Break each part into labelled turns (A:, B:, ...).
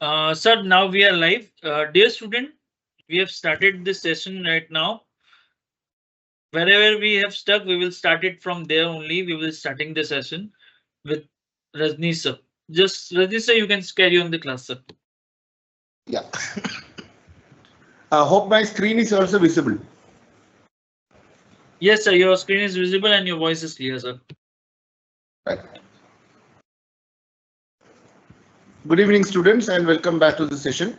A: Sir, now we are live. Dear student, we have started this session right now. Wherever we have stuck, we will start it from there only. We will starting the session with Rajni sir. Just Rajni sir, you can carry on the class, sir.
B: Yeah. Hope my screen is also visible.
A: Yes, sir. Your screen is visible and your voice is clear, sir.
B: Right. Good evening, students, and welcome back to the session.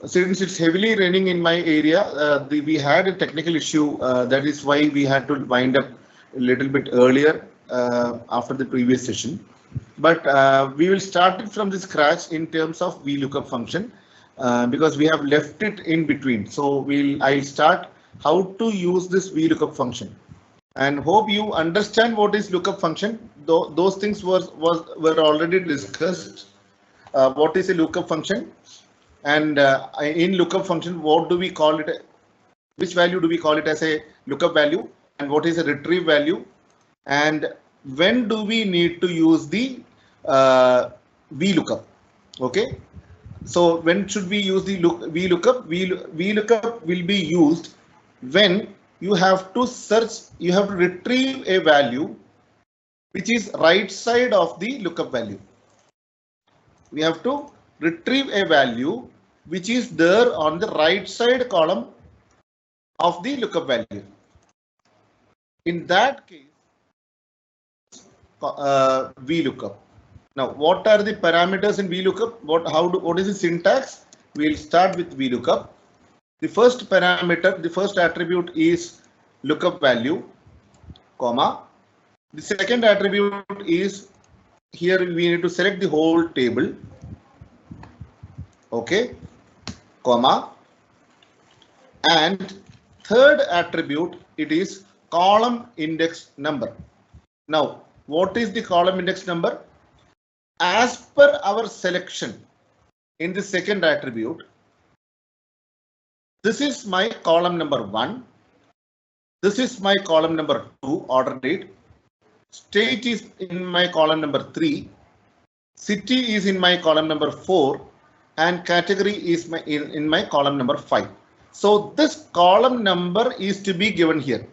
B: Since it's heavily raining in my area, we had a technical issue. That is why we had to wind up a little bit earlier after the previous session. But we will start it from the scratch in terms of VLOOKUP function because we have left it in between. So I'll start how to use this VLOOKUP function. And hope you understand what is lookup function. Those things were already discussed. What is a lookup function? And in lookup function, what do we call it? Which value do we call it as a lookup value? And what is a retrieve value? And when do we need to use the VLOOKUP? Okay. So when should we use the VLOOKUP? VLOOKUP will be used when you have to search, you have to retrieve a value which is right side of the lookup value. We have to retrieve a value which is there on the right side column of the lookup value. In that case, VLOOKUP. Now, what are the parameters in VLOOKUP? What is the syntax? We'll start with VLOOKUP. The first parameter, the first attribute is lookup value, comma. The second attribute is here we need to select the whole table. Okay, comma. And third attribute, it is column index number. Now, what is the column index number? As per our selection in the second attribute, this is my column number 1. This is my column number 2, order date. State is in my column number 3. City is in my column number 4. And category is in my column number 5. So this column number is to be given here.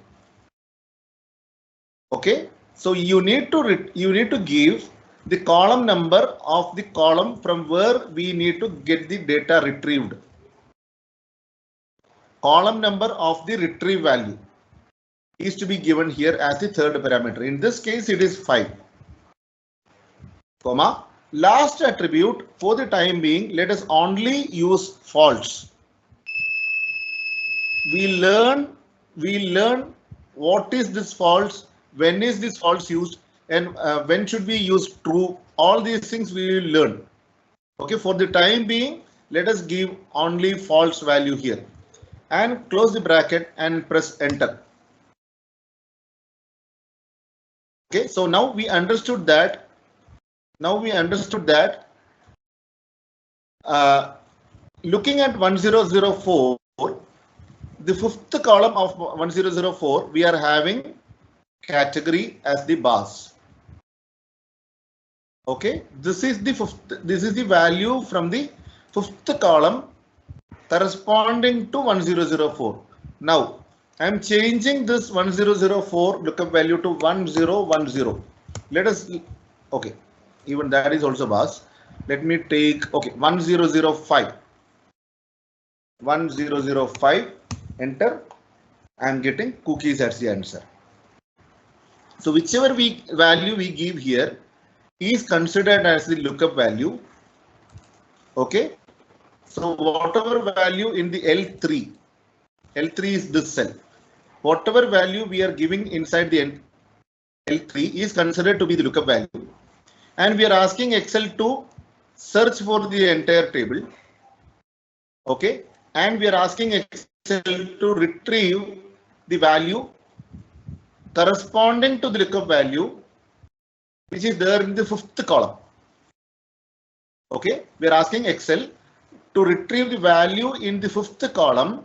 B: Okay. So you need to give the column number of the column from where we need to get the data retrieved. Column number of the retrieve value is to be given here as the third parameter. In this case, it is 5. Comma. Last attribute, for the time being, let us only use false. We learn what is this false, when is this false used, and when should we use true. All these things we will learn. Okay, for the time being, let us give only false value here. And close the bracket and press enter. Okay, so now we understood that. Looking at 1004, the fifth column of 1004, we are having category as the bars. Okay, this is the value from the fifth column corresponding to 1004. Now I am changing this 1004 lookup value to 1010. Let us, okay, even that is also bars. Let me take, okay, 1005. 1005, enter. I am getting cookies as the answer. So whichever value we give here is considered as the lookup value. Okay. So whatever value in the L3 is this cell. Whatever value we are giving inside the L3 is considered to be the lookup value. And we are asking Excel to search for the entire table. Okay. And we are asking Excel to retrieve the value corresponding to the lookup value which is there in the fifth column. Okay. We are asking Excel to retrieve the value in the fifth column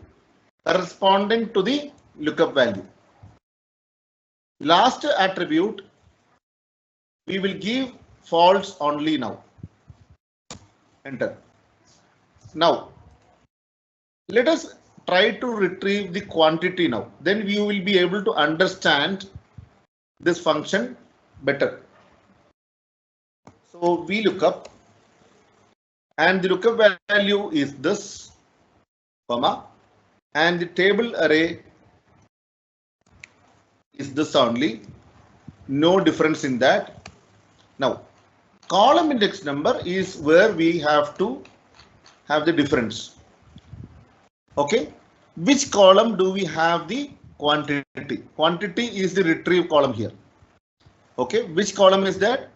B: corresponding to the lookup value. Last attribute, we will give false only now. Enter. Now, let us try to retrieve the quantity now. Then we will be able to understand this function better. So we look up, and the lookup value is this, comma, and the table array is this only. No difference in that. Now, column index number is where we have to have the difference. Okay, which column do we have the quantity? Quantity is the retrieve column here. Okay, which column is that?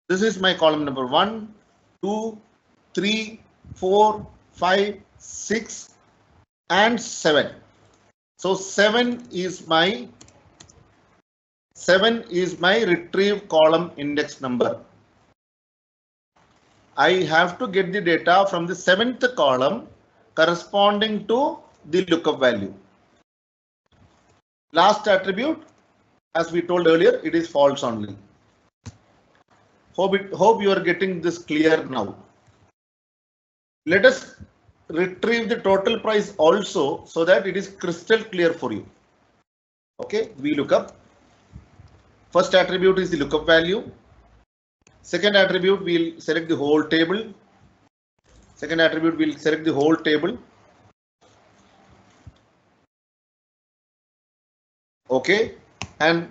B: This is my column number 1, 2, 3, 4, 5, 6, and 7. So 7 is my retrieve column index number. I have to get the data from the 7th column corresponding to the lookup value. Last attribute, as we told earlier, it is false only. Hope you are getting this clear now. Let us retrieve the total price also so that it is crystal clear for you. Okay, we look up. First attribute is the lookup value. Second attribute, we'll select the whole table. Second attribute, we'll select the whole table. Okay, and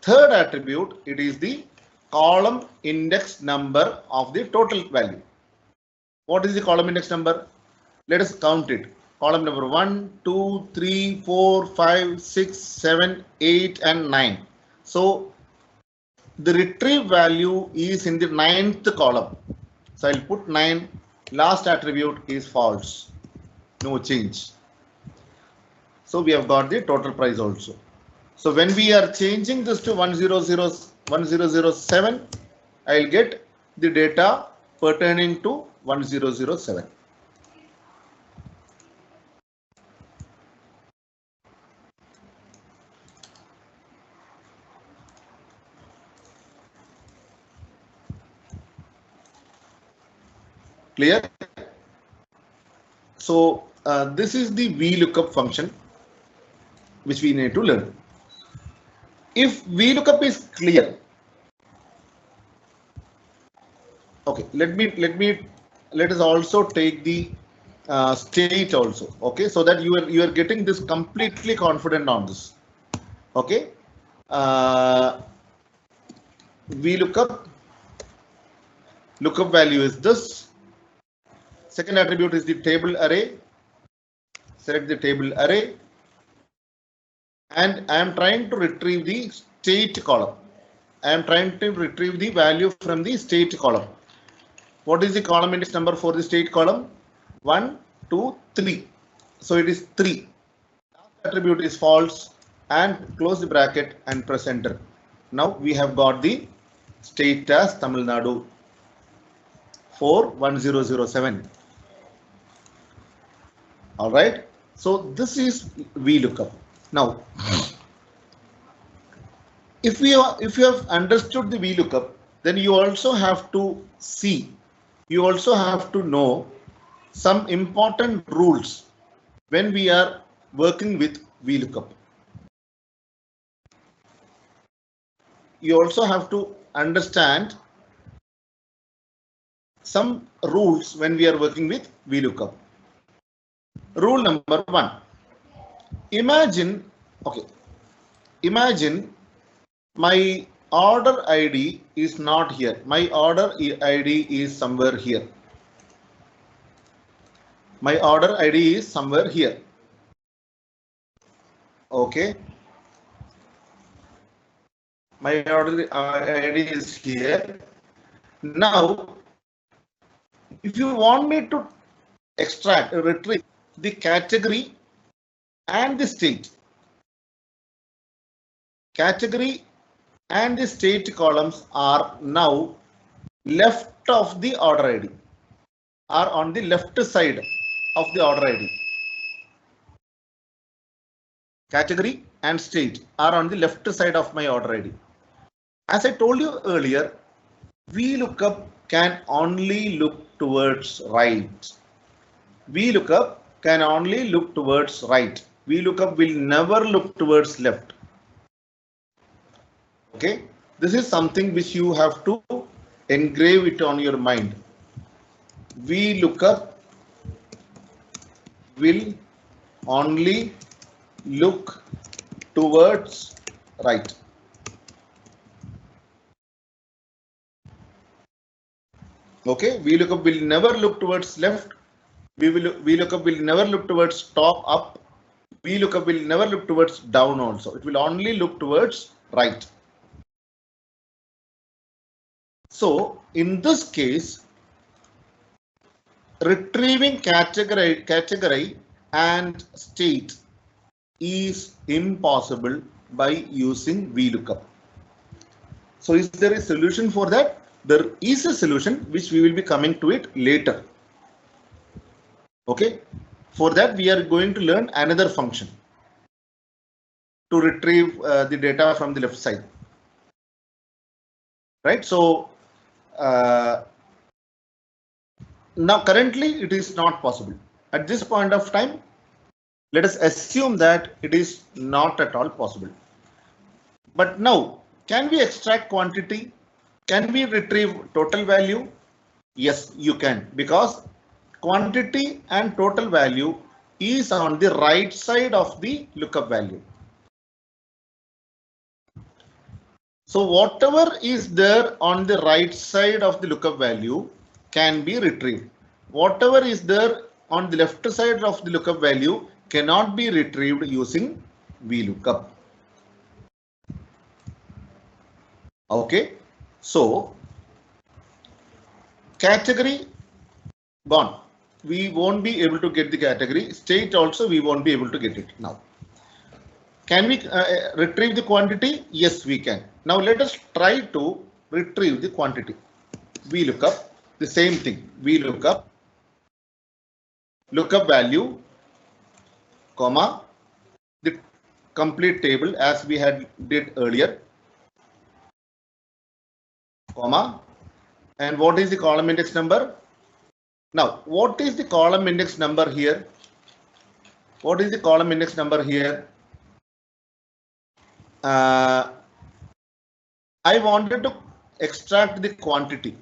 B: third attribute, it is the column index number of the total value. What is the column index number? Let us count it. Column number 1, 2, 3, 4, 5, 6, 7, 8, and 9. So the retrieve value is in the 9th column. So I'll put 9. Last attribute is false. No change. So we have got the total price also. So when we are changing this to 1007, I'll get the data pertaining to 1007. Clear? So this is the VLOOKUP function which we need to learn. If VLOOKUP is clear, okay, let us also take the state also. Okay, so that you are getting this completely confident on this. Okay, VLOOKUP lookup value is this. Second attribute is the table array. Select the table array. And I am trying to retrieve the state column. I am trying to retrieve the value from the state column. What is the column index number for the state column? 1, 2, 3. So it is 3. Last attribute is false, and close the bracket and press enter. Now we have got the state as Tamil Nadu for 1007. All right. So this is VLOOKUP. Now, if you have understood the VLOOKUP, then you also have to see, you also have to know some important rules when we are working with VLOOKUP. You also have to understand some rules when we are working with VLOOKUP. Rule number 1. Imagine my order ID is not here. My order ID is somewhere here. My order ID is somewhere here. Okay. My order ID is here. Now, if you want me to retrieve the category and the state, category and the state columns are now left of the order ID, are on the left side of the order ID. Category and state are on the left side of my order ID. As I told you earlier, VLOOKUP can only look towards right. VLOOKUP can only look towards right. VLOOKUP will never look towards left. Okay, this is something which you have to engrave it on your mind. VLOOKUP will only look towards right. Okay, VLOOKUP will never look towards left. VLOOKUP will never look towards top up. VLOOKUP will never look towards down also. It will only look towards right. So in this case, retrieving category and state is impossible by using VLOOKUP. So is there a solution for that? There is a solution which we will be coming to it later. Okay, for that we are going to learn another function to retrieve the data from the left side. Right, so now currently it is not possible. At this point of time, let us assume that it is not at all possible. But now, can we extract quantity? Can we retrieve total value? Yes, you can, because quantity and total value is on the right side of the lookup value. So whatever is there on the right side of the lookup value can be retrieved. Whatever is there on the left side of the lookup value cannot be retrieved using VLOOKUP. Okay, so category gone. We won't be able to get the category. State also we won't be able to get it now. Can we retrieve the quantity? Yes, we can. Now let us try to retrieve the quantity. VLOOKUP, the same thing. VLOOKUP, lookup value, comma, the complete table as we had did earlier, comma, and what is the column index number? Now, what is the column index number here? What is the column index number here? I wanted to extract the quantity.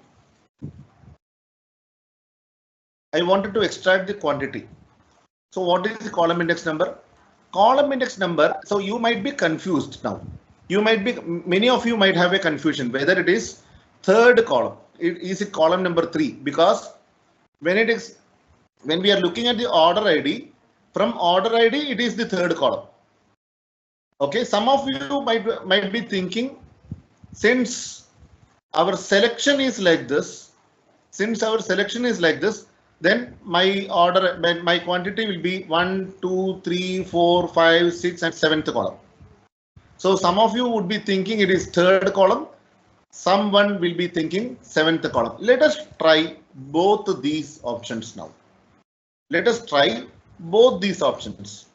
B: I wanted to extract the quantity. So what is the column index number? Column index number. So you might be confused now. You might be, many of you might have a confusion whether it is third column. Is it column number 3? Because when we are looking at the order ID, from order ID it is the third column. Okay, some of you might be thinking, since our selection is like this, then my quantity will be 1, 2, 3, 4, 5, 6 and 7th column. So some of you would be thinking it is third column. Someone will be thinking 7th column. Let us try both these options now. Let us try both these options.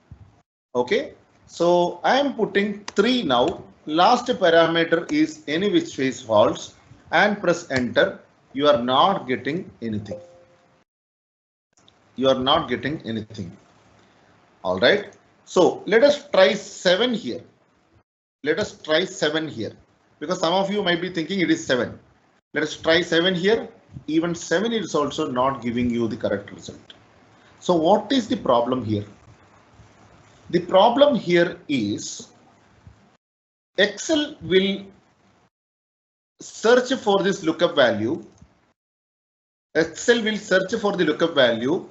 B: Okay, so I am putting 3 now. Last parameter is any which way is false, and press enter. You are not getting anything. You are not getting anything. All right. So let us try 7 here. Let us try 7 here, because some of you might be thinking it is 7. Let us try 7 here. Even 7 is also not giving you the correct result. So what is the problem here? The problem here is Excel will search for this lookup value. Excel will search for the lookup value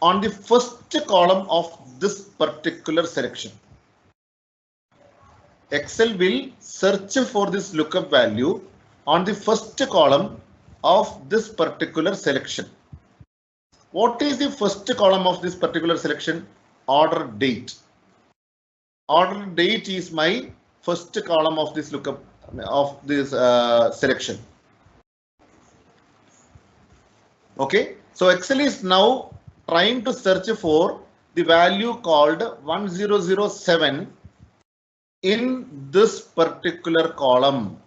B: on the first column of this particular selection. Excel will search for this lookup value on the first column of this particular selection. What is the first column of this particular selection? Order date. Order date is my first column of this lookup of this selection. Okay, so Excel is now trying to search for the value called 1007 in this particular column.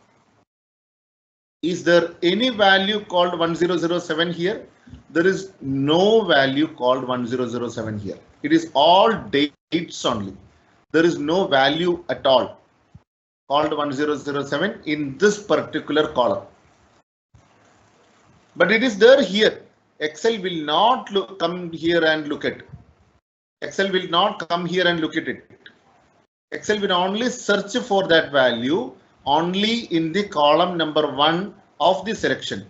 B: Is there any value called 1007 here? There is no value called 1007 here. It is all dates only. There is no value at all called 1007 in this particular column. But it is there here. Excel will not come here and look at it. Excel will not come here and look at it. Excel will only search for that value only in the column number 1 of the selection.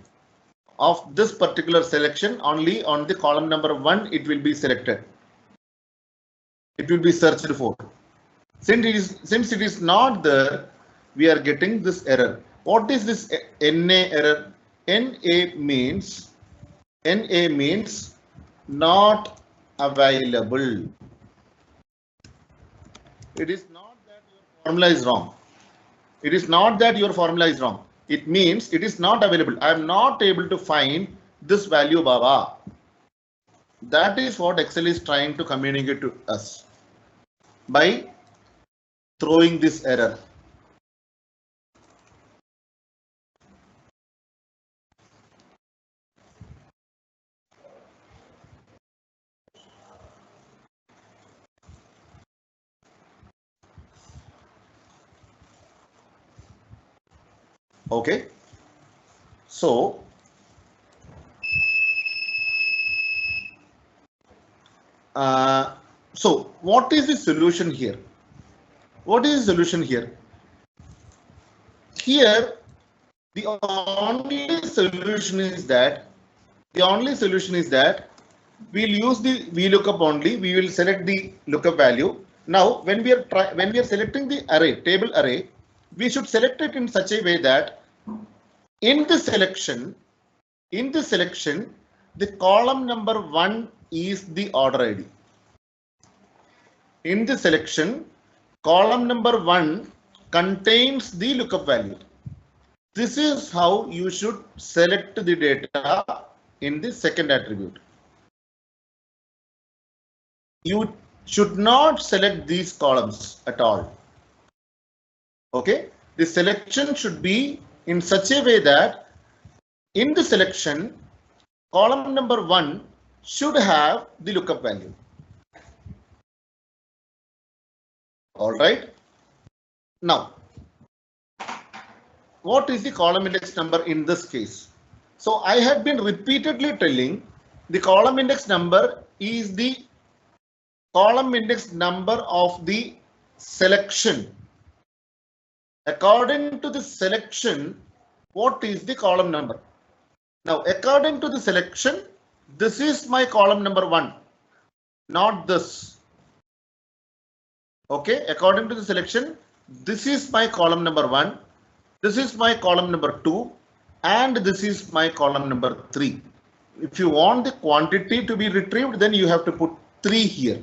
B: Of this particular selection, only on the column number 1 it will be selected. It will be searched for. Since it is not there, we are getting this error. What is this NA error? NA means not available. It is not that your formula is wrong. It is not that your formula is wrong. It means it is not available. I am not able to find this value, Baba. That is what Excel is trying to communicate to us by throwing this error. Okay. So what is the solution here? What is the solution here? Here, the only solution is that we'll use the VLOOKUP only. We will select the lookup value. Now, when we are selecting the array, table array, we should select it in such a way that in the selection, the column number 1 is the order ID. In the selection, column number 1 contains the lookup value. This is how you should select the data in the second attribute. You should not select these columns at all. Okay, the selection should be in such a way that in the selection, column number 1 should have the lookup value. All right. Now, what is the column index number in this case? So I had been repeatedly telling the column index number is the column index number of the selection. According to the selection, what is the column number? Now, according to the selection, this is my column number 1, not this. Okay, according to the selection, this is my column number 1, this is my column number 2, and this is my column number 3. If you want the quantity to be retrieved, then you have to put 3 here.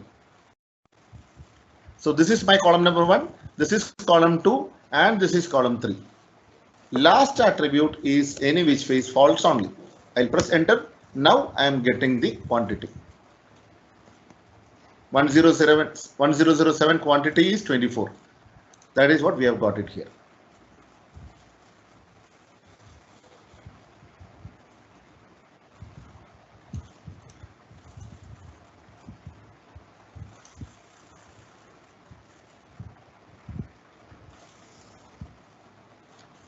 B: So this is my column number 1, this is column 2, and this is column 3. Last attribute is any which way is false only. I'll press enter. Now I am getting the quantity. 1007 quantity is 24. That is what we have got it here.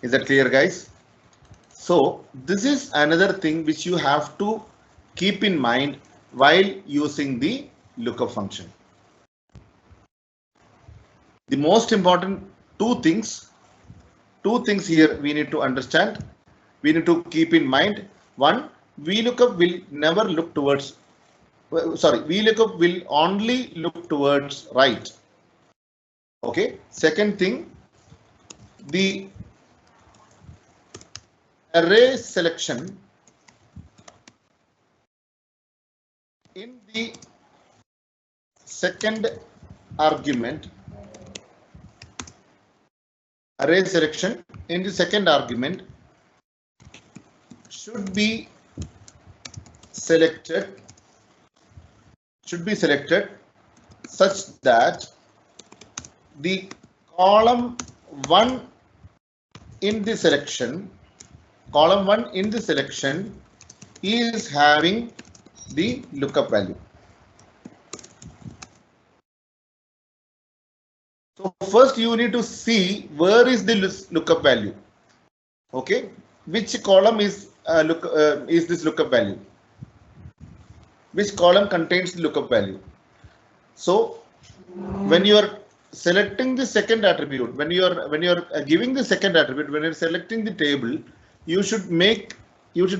B: Is that clear, guys? So this is another thing which you have to keep in mind while using the lookup function. The most important two things here we need to understand. We need to keep in mind. One, VLOOKUP will never look towards, VLOOKUP will only look towards right. Okay. Second thing, the array selection in the second argument, array selection in the second argument should be selected such that the column 1 in the selection column 1 in the selection is having the lookup value. So first you need to see where is the lookup value. Okay, which column is this lookup value? Which column contains the lookup value? So when you are selecting the second attribute, when you are giving the second attribute, when you are selecting the table, you should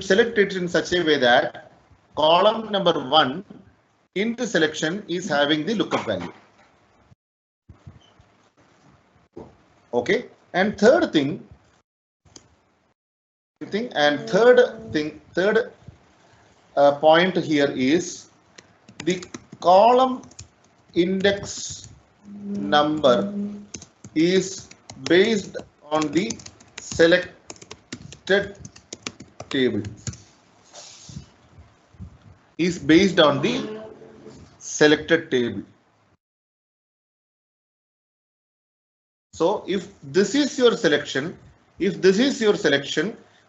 B: select it in such a way that column number 1 in the selection is having the lookup value. Okay, and third point here is the column index number is based on the selected table. Is based on the selected table. So if this is your selection,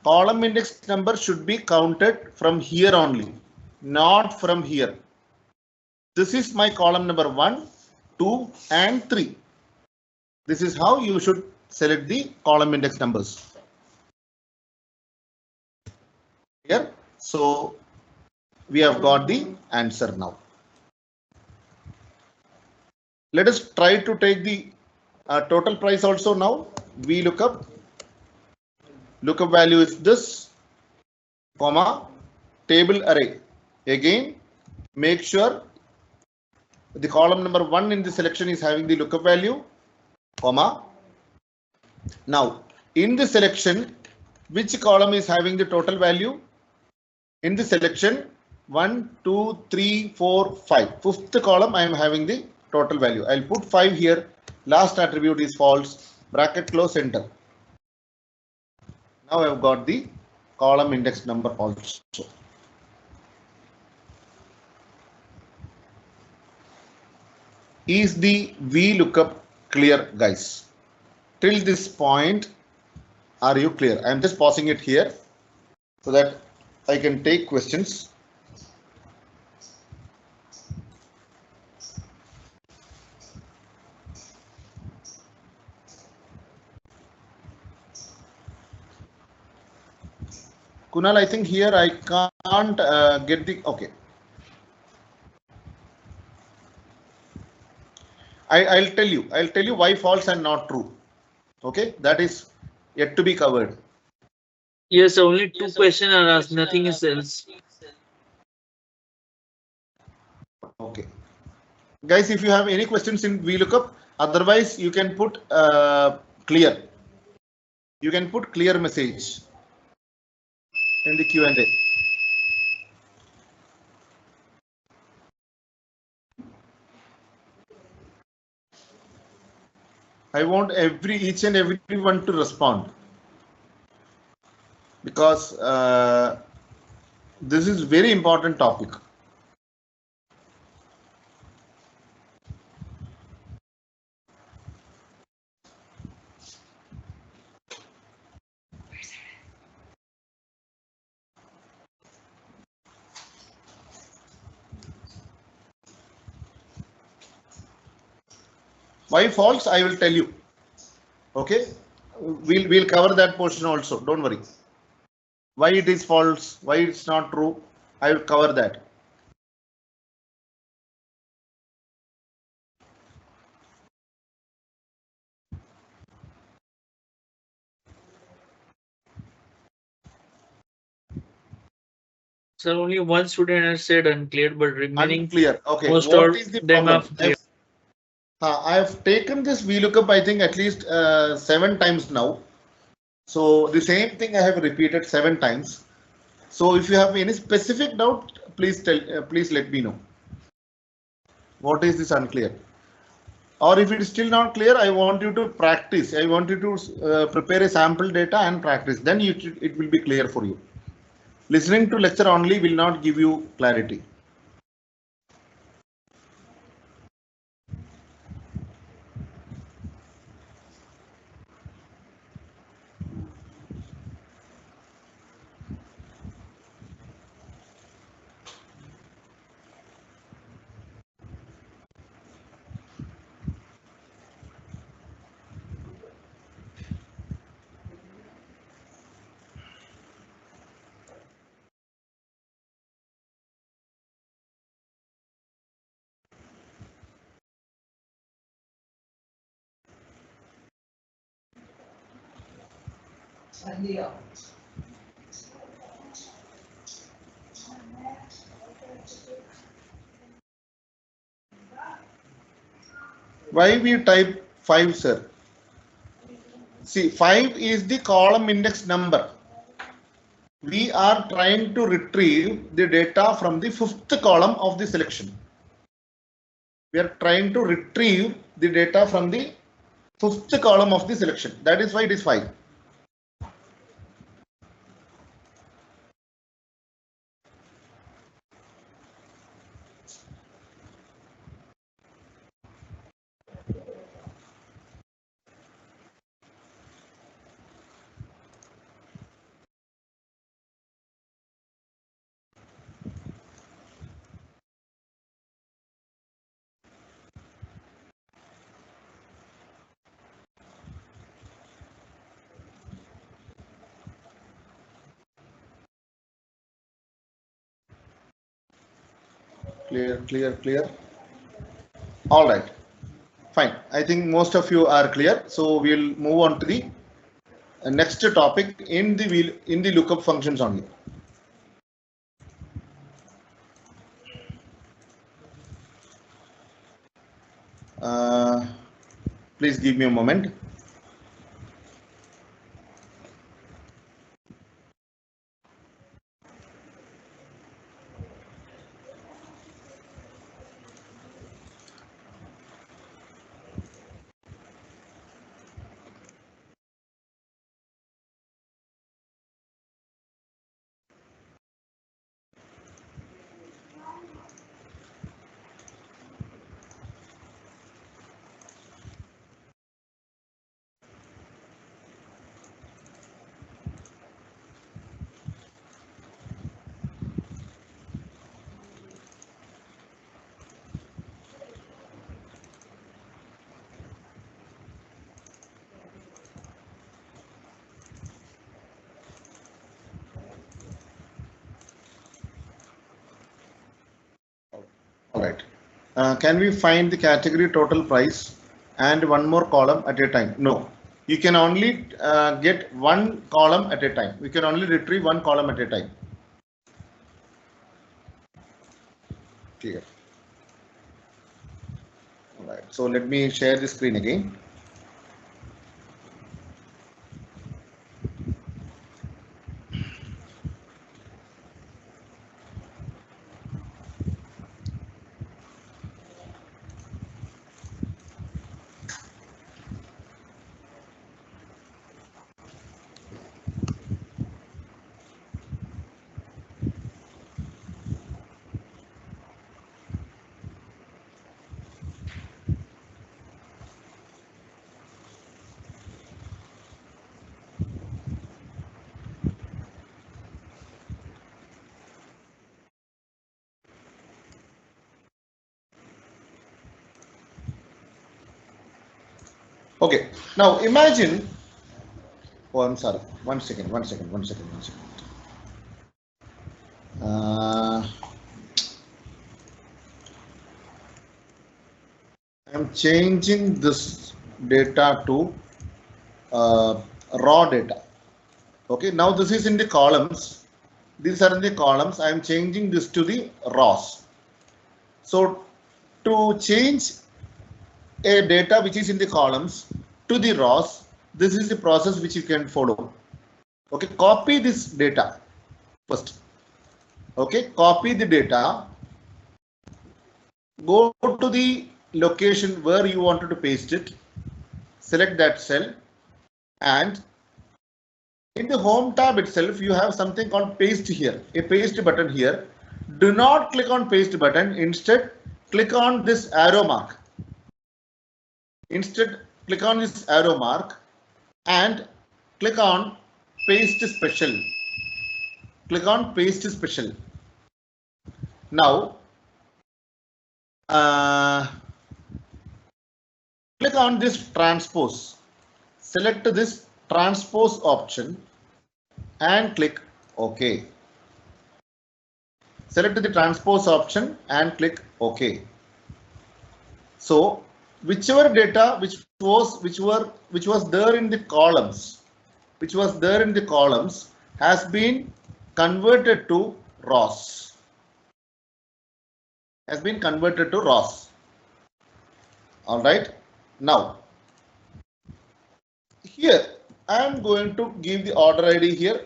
B: column index number should be counted from here only, not from here. This is my column number 1, 2 and 3. This is how you should select the column index numbers. Here, so we have got the answer now. Let us try to take the total price also now. We lookup value is this, comma, table array. Again, make sure the column number 1 in the selection is having the lookup value, comma. Now, in the selection, which column is having the total value? In the selection 1, 2, 3, 4, 5. Fifth column I am having the total value. I'll put 5 here. Last attribute is false. Bracket close, enter. Now I've got the column index number also. Is the VLOOKUP clear, guys? Till this point, are you clear? I'm just pausing it here so that I can take questions. Kunal, I think here I can't get the, okay. I'll tell you why false and not true. Okay, that is yet to be covered.
A: Yes, only 2 questions are asked, nothing is else.
B: Okay. Guys, if you have any questions in VLOOKUP, otherwise you can put clear. You can put clear message in the Q&A. I want each and everyone to respond, because this is very important topic. Why false? I will tell you. Okay, we'll cover that portion also. Don't worry. Why it is false? Why it's not true? I will cover that.
A: Sir, only one student has said unclear, but remaining
B: Unclear. Okay.
A: most
B: What
A: of
B: is the
A: them
B: problem?
A: are clear.
B: I have taken this VLOOKUP, I think at least 7 times now. So the same thing I have repeated 7 times. So if you have any specific doubt, please let me know. What is this unclear? Or if it is still not clear, I want you to practice. I want you to prepare a sample data and practice. Then it will be clear for you. Listening to lecture only will not give you clarity. Why we type 5, sir? See, 5 is the column index number. We are trying to retrieve the data from the 5th column of the selection. We are trying to retrieve the data from the 5th column of the selection. That is why it is 5. Clear. All right. Fine. I think most of you are clear. So we'll move on to the next topic in the lookup functions only. Please give me a moment. All right. Can we find the category total price and one more column at a time? No. You can only get one column at a time. We can only retrieve one column at a time. Clear. All right. So let me share the screen again. Okay. Now imagine. Oh, I'm sorry. One second. I'm changing this data to raw data. Okay, now this is in the columns. These are in the columns. I am changing this to the rows. So to change a data which is in the columns to the rows, this is the process which you can follow. Okay, copy this data first. Okay, copy the data. Go to the location where you wanted to paste it. Select that cell, and in the home tab itself, you have something called paste here, a paste button here. Do not click on paste button. Instead, click on this arrow mark. Click on this arrow mark and click on paste special. Click on paste special. Now, click on this transpose. Select this transpose option and click OK. Select the transpose option and click OK. So whichever data which was there in the columns, which was there in the columns has been converted to rows. Has been converted to rows. All right. Now, here I am going to give the order ID here.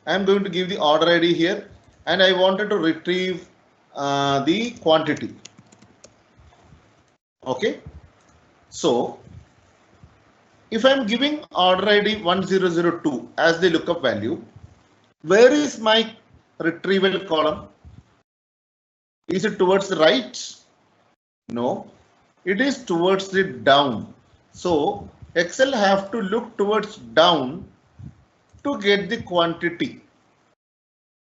B: I am going to give the order ID here, and I wanted to retrieve the quantity. Okay. So, if I am giving order ID 1002 as the lookup value, where is my retrieval column? Is it towards the right? No, it is towards the down. So Excel have to look towards down to get the quantity.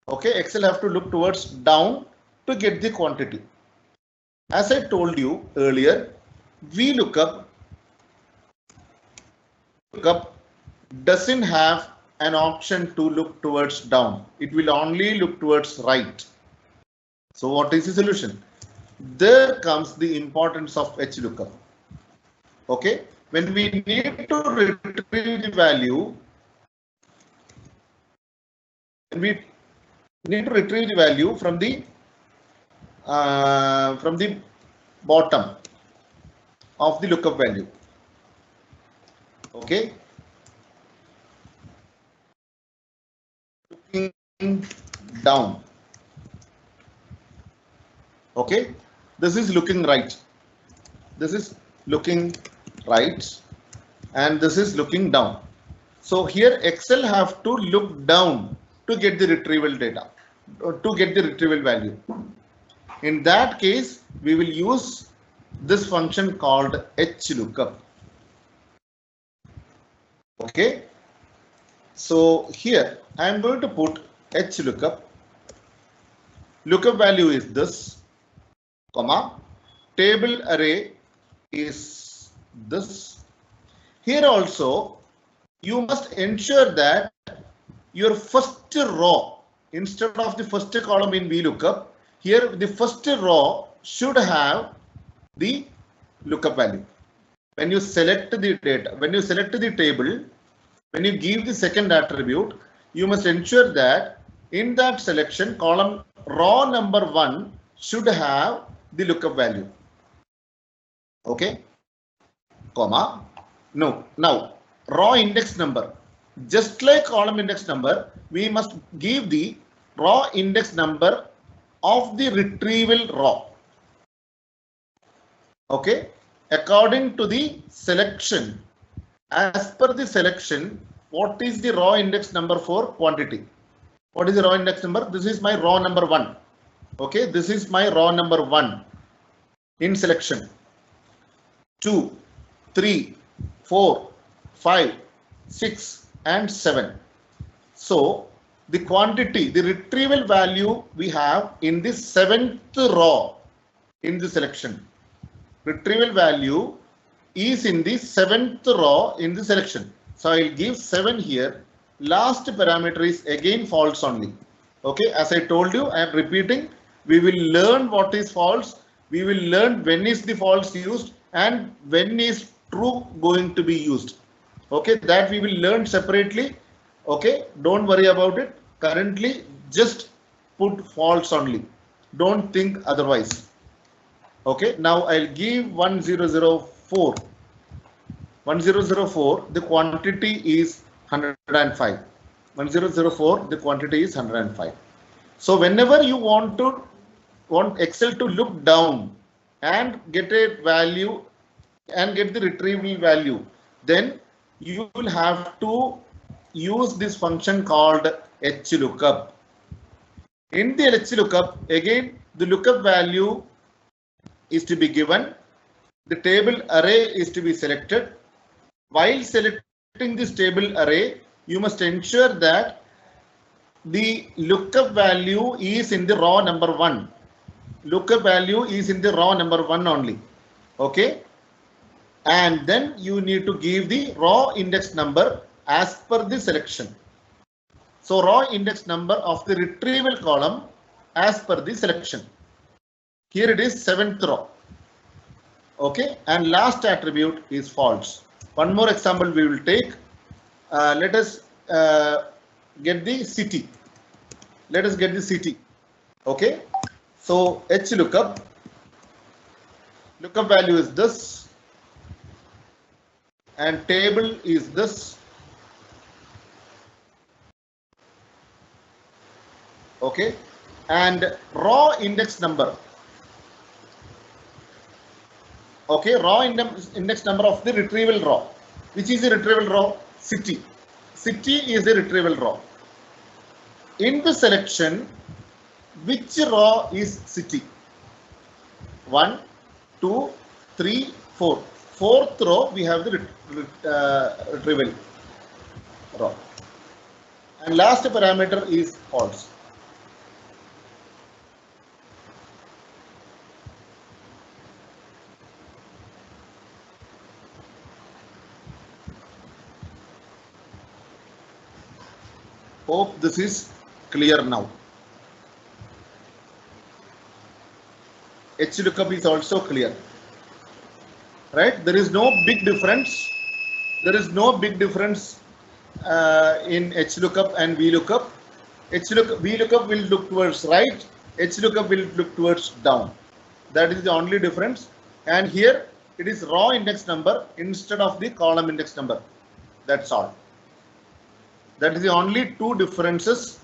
B: Okay, Excel have to look towards down to get the quantity. As I told you earlier, VLOOKUP doesn't have an option to look towards down. It will only look towards right. So what is the solution? There comes the importance of HLOOKUP. Okay, when we need to retrieve the value, we need to retrieve the value from the bottom of the lookup value. Okay, looking down. Okay, this is looking right. This is looking right, and this is looking down. So here Excel have to look down to get the retrieval data, to get the retrieval value. In that case, we will use this function called HLOOKUP. Okay, so here I am going to put HLOOKUP. Lookup value is this, comma, table array is this. Here also you must ensure that your first row, instead of the first column in VLOOKUP, here the first row should have the lookup value. When you select the data, when you select the table, when you give the second attribute, you must ensure that in that selection column row number 1 should have the lookup value. Okay, comma, no, now raw index number, just like column index number, we must give the raw index number of the retrieval row. Okay, according to the selection, as per the selection, what is the raw index number for quantity? What is the raw index number? This is my raw number 1. Okay, this is my raw number 1 in selection. 2, 3, 4, 5, 6 and 7. So the quantity, the retrieval value we have in the 7th row in the selection. Retrieval value is in the 7th row in the selection. So I will give 7 here. Last parameter is again false only. Okay, as I told you, I am repeating. We will learn what is false. We will learn when is the false used and when is true going to be used. Okay, that we will learn separately. Okay, don't worry about it. Currently, just put false only. Don't think otherwise. Okay, now I'll give 1004. 1004, the quantity is 105. 1004, the quantity is 105. So whenever you want Excel to look down and get a value and get the retrieval value, then you will have to use this function called HLOOKUP. In the HLOOKUP, again the lookup value is to be given. The table array is to be selected. While selecting this table array, you must ensure that the lookup value is in the row number 1. Lookup value is in the row number 1 only. Okay. And then you need to give the raw index number as per the selection. So raw index number of the retrieval column as per the selection. Here it is 7th row. Okay, and last attribute is false. One more example we will take. Let us get the city. Let us get the city. Okay, so H lookup value is this, and table is this. Okay, and raw index number. Okay, raw index number of the retrieval raw. Which is the retrieval raw? City. City is the retrieval raw. In the selection, which raw is city? 1, 2, 3, 4. Fourth row we have the retrieval raw. And last parameter is false. Hope this is clear now. H lookup is also clear, right? There is no big difference. There is no big difference in H lookup and V lookup. V lookup will look towards right. H lookup will look towards down. That is the only difference. And here it is raw index number instead of the column index number. That's all. That is the only two differences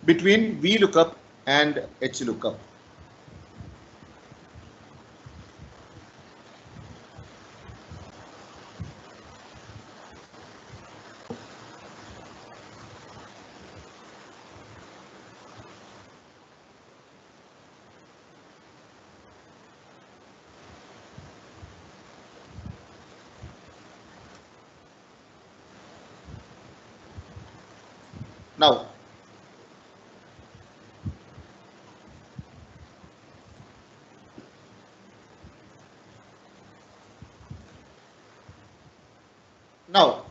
B: between V lookup and H lookup. Now,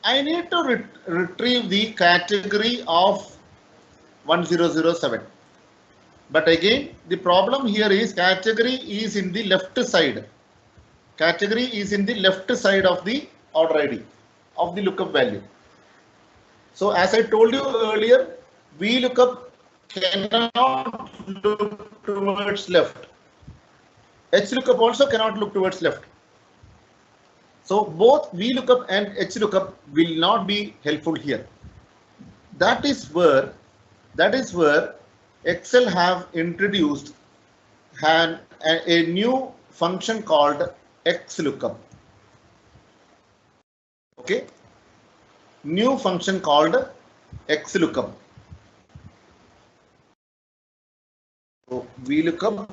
B: I need to retrieve the category of 1007. But again, the problem here is category is in the left side. Category is in the left side of the order ID of the lookup value. So as I told you earlier, VLOOKUP cannot look towards left. HLOOKUP also cannot look towards left. So both VLOOKUP and HLOOKUP will not be helpful here. That is where Excel have introduced a new function called XLOOKUP. Okay, new function called XLOOKUP. So VLOOKUP,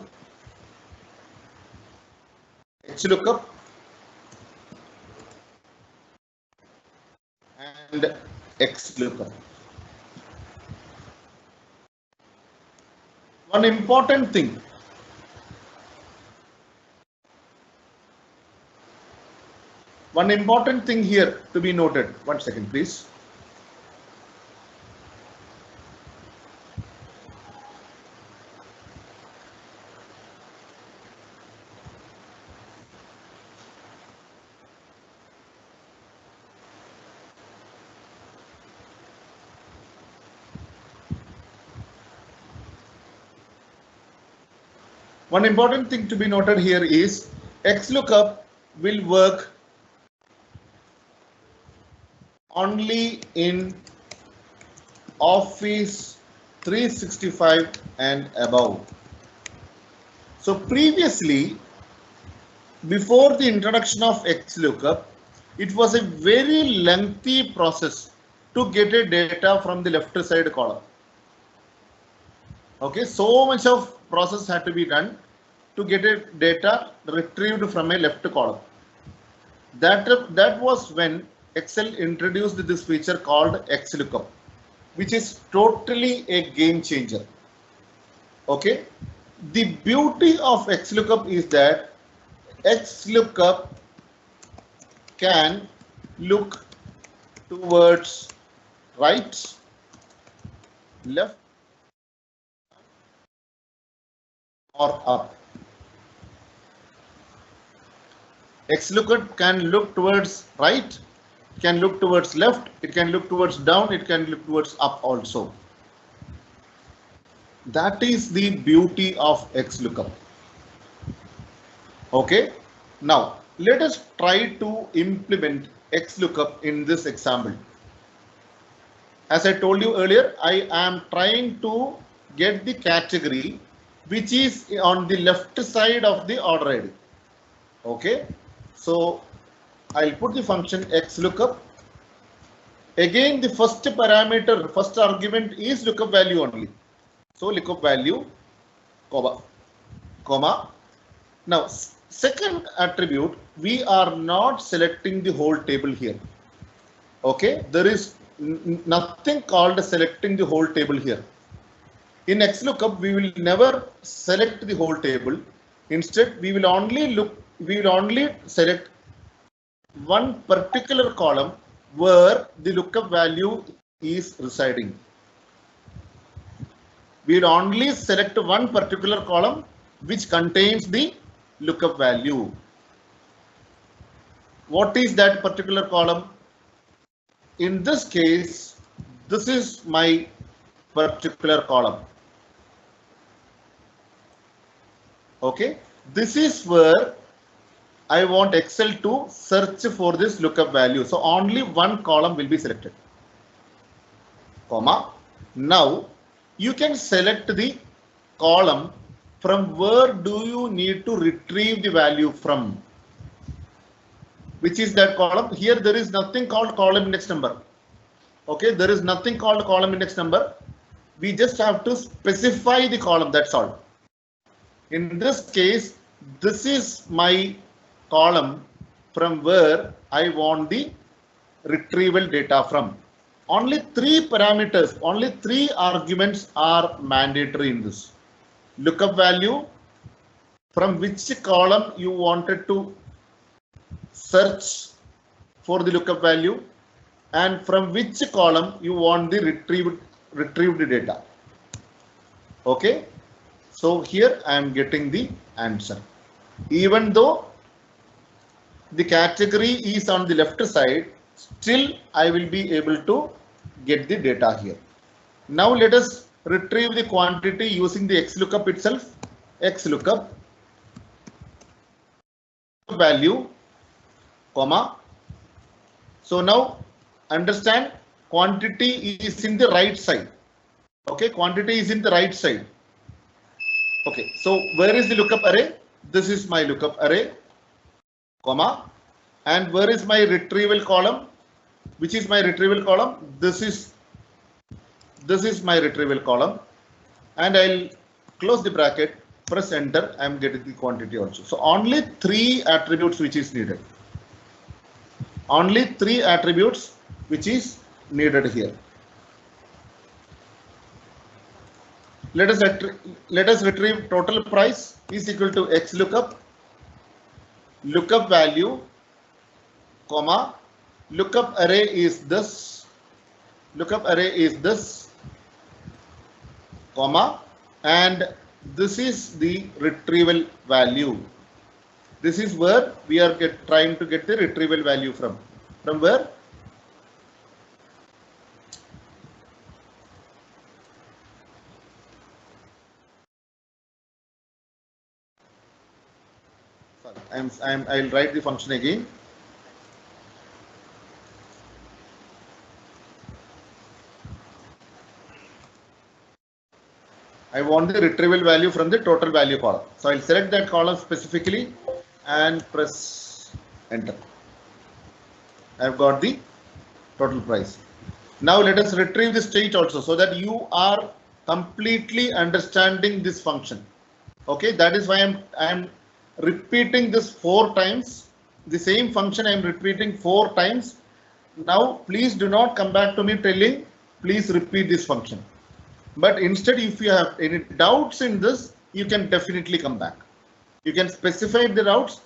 B: HLOOKUP, and XLOOKUP. One important thing. One important thing here to be noted. 1 second, please. One important thing to be noted here is XLOOKUP will work only in Office 365 and above. So previously, before the introduction of XLOOKUP, it was a very lengthy process to get a data from the left side column. Okay, so much of process had to be done to get a data retrieved from a left column. That was when Excel introduced this feature called XLOOKUP, which is totally a game changer. Okay, the beauty of XLOOKUP is that XLOOKUP can look towards right, left, or up. XLOOKUP can look towards right, it can look towards left, it can look towards down, it can look towards up also. That is the beauty of XLOOKUP. Okay, now let us try to implement XLOOKUP in this example. As I told you earlier, I am trying to get the category which is on the left side of the order ID. Okay, so I'll put the function XLOOKUP. Again, the first parameter, first argument is lookup value only. So lookup value, comma. Now, second attribute, we are not selecting the whole table here. Okay, there is nothing called selecting the whole table here. In XLOOKUP, we will never select the whole table. Instead, we will only select one particular column where the lookup value is residing. We will only select one particular column which contains the lookup value. What is that particular column? In this case, this is my particular column. Okay, this is where I want Excel to search for this lookup value. So only one column will be selected. Comma. Now you can select the column from where do you need to retrieve the value from. Which is that column? Here there is nothing called column index number. Okay, there is nothing called column index number. We just have to specify the column, that's all. In this case, this is my column from where I want the retrieval data from. Only three parameters, only three arguments are mandatory in this. Lookup value, from which column you wanted to search for the lookup value, and from which column you want the retrieved data. Okay, so here I am getting the answer. Even though the category is on the left side, still I will be able to get the data here. Now let us retrieve the quantity using the XLOOKUP itself. XLOOKUP value, comma. So now understand, quantity is in the right side. Okay, quantity is in the right side. Okay, so where is the lookup array? This is my lookup array, comma. And where is my retrieval column? Which is my retrieval column? This is my retrieval column. And I'll close the bracket, press enter. I'm getting the quantity also. So only three attributes which is needed. Only three attributes which is needed here. Let us retrieve total price is equal to XLOOKUP, lookup value, comma, lookup array is this, comma, and this is the retrieval value. This is where we are trying to get the retrieval value from. From where? Sorry, I'll write the function again. I want the retrieval value from the total value column. So I'll select that column specifically and press enter. I've got the total price. Now let us retrieve the state also, so that you are completely understanding this function. Okay, that is why I'm repeating this 4 times. The same function I'm repeating 4 times. Now please do not come back to me telling please repeat this function. But instead, if you have any doubts in this, you can definitely come back. You can specify the doubts.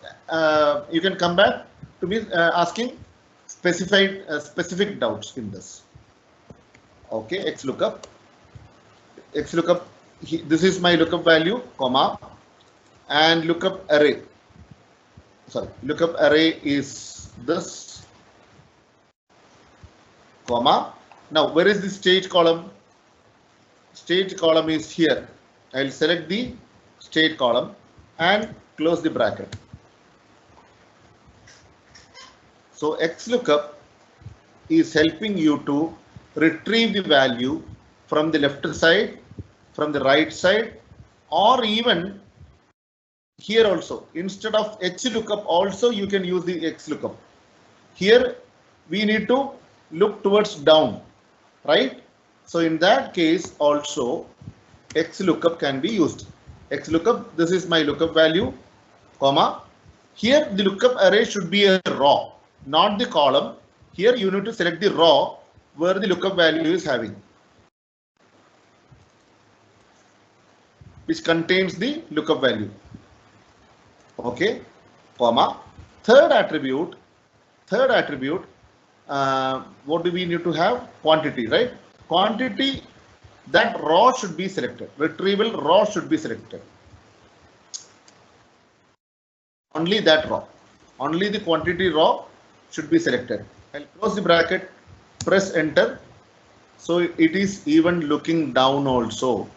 B: You can come back to me asking specific doubts in this. Okay, XLOOKUP. This is my lookup value, comma. and lookup array. Sorry, lookup array is this, comma. Now, where is the state column? State column is here. I'll select the state column and close the bracket. So XLOOKUP is helping you to retrieve the value from the left side, from the right side, or even here also. Instead of HLOOKUP also you can use the XLOOKUP. Here we need to look towards down, right? So in that case also XLOOKUP can be used. XLOOKUP, this is my lookup value, comma. Here the lookup array should be a raw, not the column. Here you need to select the raw where the lookup value is having, which contains the lookup value. Okay, comma. Third attribute, what do we need to have? Quantity, right? Quantity, that raw should be selected. Retrieval raw should be selected. Only that raw, only the quantity raw should be selected. I'll close the bracket, press enter. So it is even looking down also.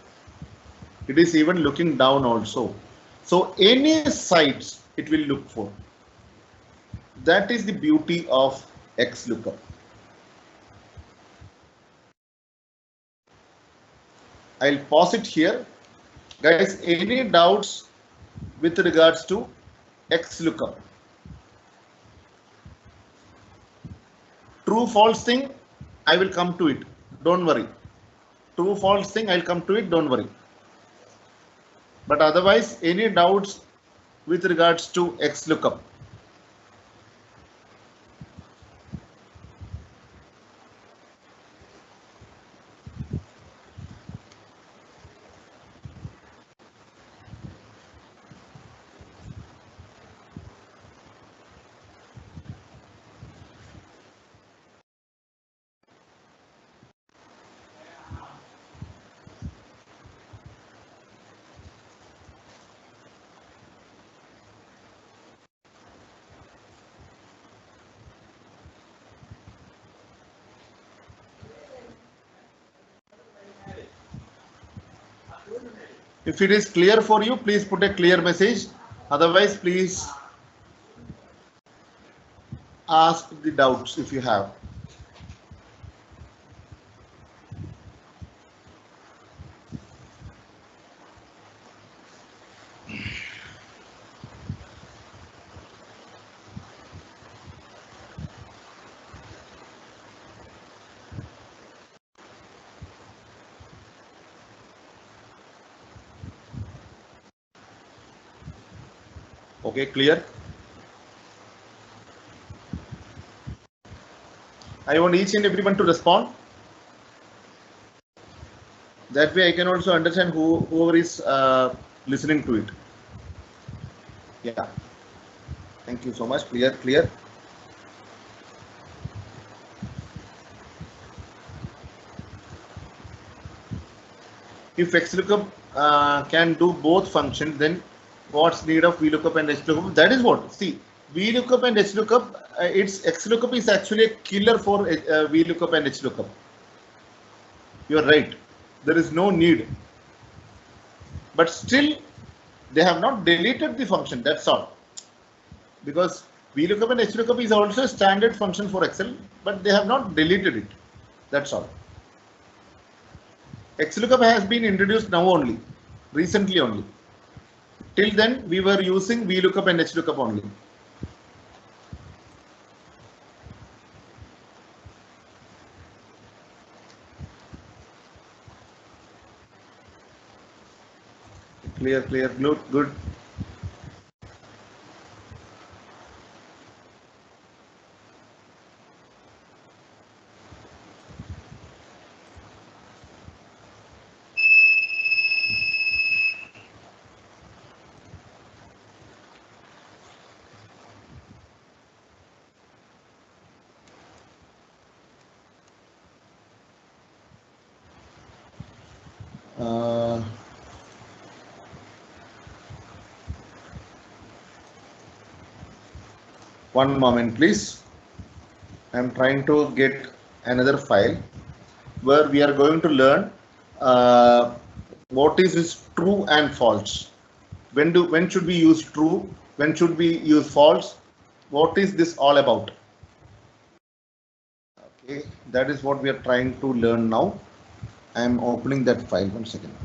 B: It is even looking down also. So any sites it will look for. That is the beauty of XLOOKUP. I'll pause it here. Guys, any doubts with regards to XLOOKUP? True false thing, I will come to it. Don't worry. True false thing, I'll come to it. Don't worry. But otherwise, any doubts with regards to XLOOKUP? If it is clear for you, please put a clear message. Otherwise, please ask the doubts if you have. Okay, clear. I want each and everyone to respond. That way I can also understand whoever is listening to it. Yeah. Thank you so much. Clear, clear. If XLOOKUP can do both functions, then what's need of VLOOKUP and HLOOKUP? That is what. See, VLOOKUP and HLOOKUP, its XLOOKUP is actually a killer for VLOOKUP and HLOOKUP. You are right. There is no need. But still, they have not deleted the function. That's all. Because VLOOKUP and HLOOKUP is also a standard function for Excel, but they have not deleted it. That's all. XLOOKUP has been introduced now only, recently only. Till then, we were using VLOOKUP and HLOOKUP only. Clear, clear, good, good. One moment, please. I'm trying to get another file where we are going to learn what is this true and false. When should we use true? When should we use false? What is this all about? Okay, that is what we are trying to learn now. I am opening that file. One second.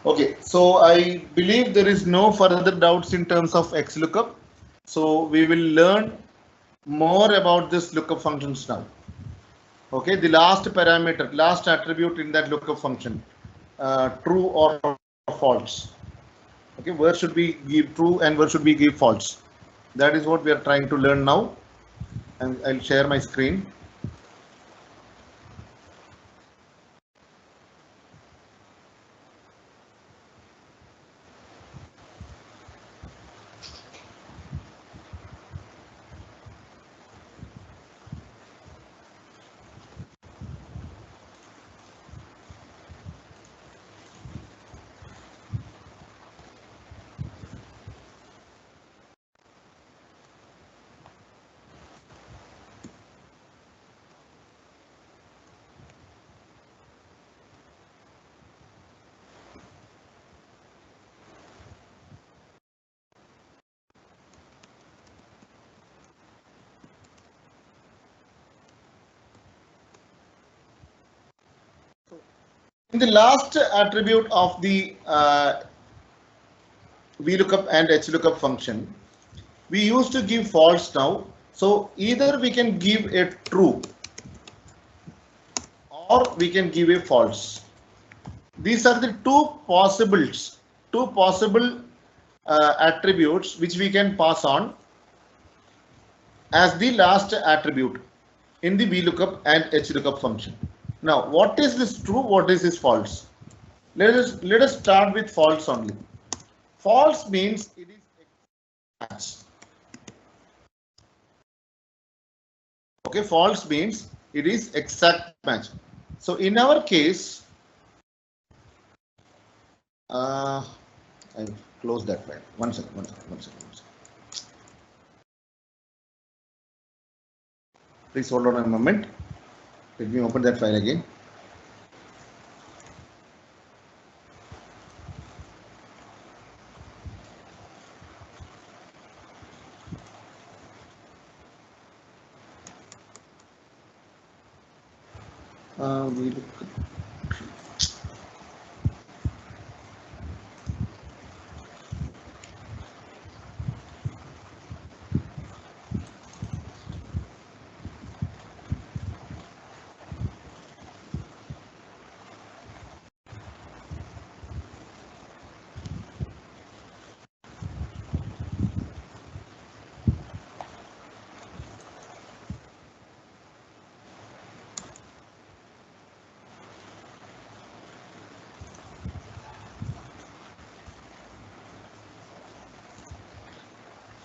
B: Okay, so I believe there is no further doubts in terms of XLOOKUP. So we will learn more about this lookup functions now. Okay, the last parameter, last attribute in that lookup function, true or false. Okay, where should we give true and where should we give false? That is what we are trying to learn now. And I'll share my screen. In the last attribute of the VLOOKUP and HLOOKUP function, we used to give false now. So either we can give a true or we can give a false. These are the two possible attributes which we can pass on as the last attribute in the VLOOKUP and HLOOKUP function. Now, what is this true? What is this false? Let us start with false only. False means it is exact match. Okay, false means it is exact match. So in our case, I close that file. One second. Please hold on a moment. Let me open that file again.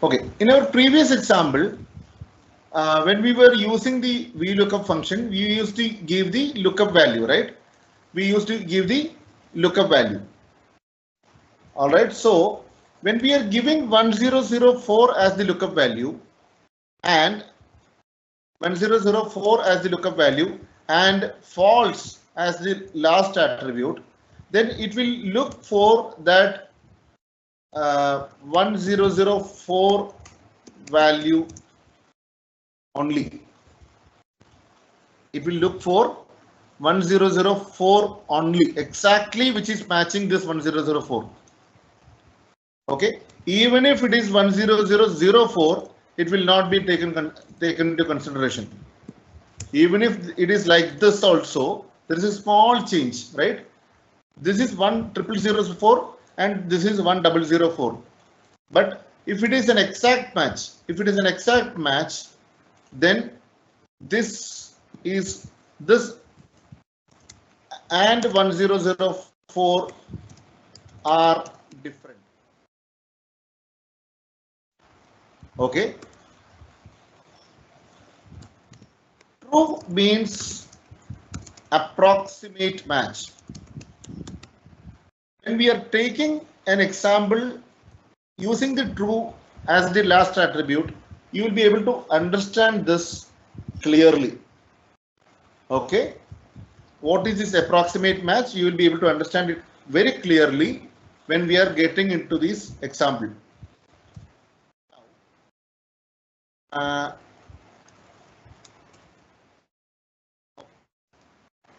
B: Okay, in our previous example, when we were using the VLOOKUP function, we used to give the lookup value, right? We used to give the lookup value. All right, so when we are giving 1004 as the lookup value and 1004 as the lookup value and false as the last attribute, then it will look for that 1004 value only. It will look for 1004 only, exactly which is matching this 1004. Okay, even if it is 10004, it will not be taken into consideration. Even if it is like this also, there is a small change, right? This is 10004 and this is 1004. But if it is an exact match, then this is this and 1004 are different. Okay. True means approximate match. When we are taking an example using the true as the last attribute, you will be able to understand this clearly. Okay. What is this approximate match? You will be able to understand it very clearly when we are getting into this example.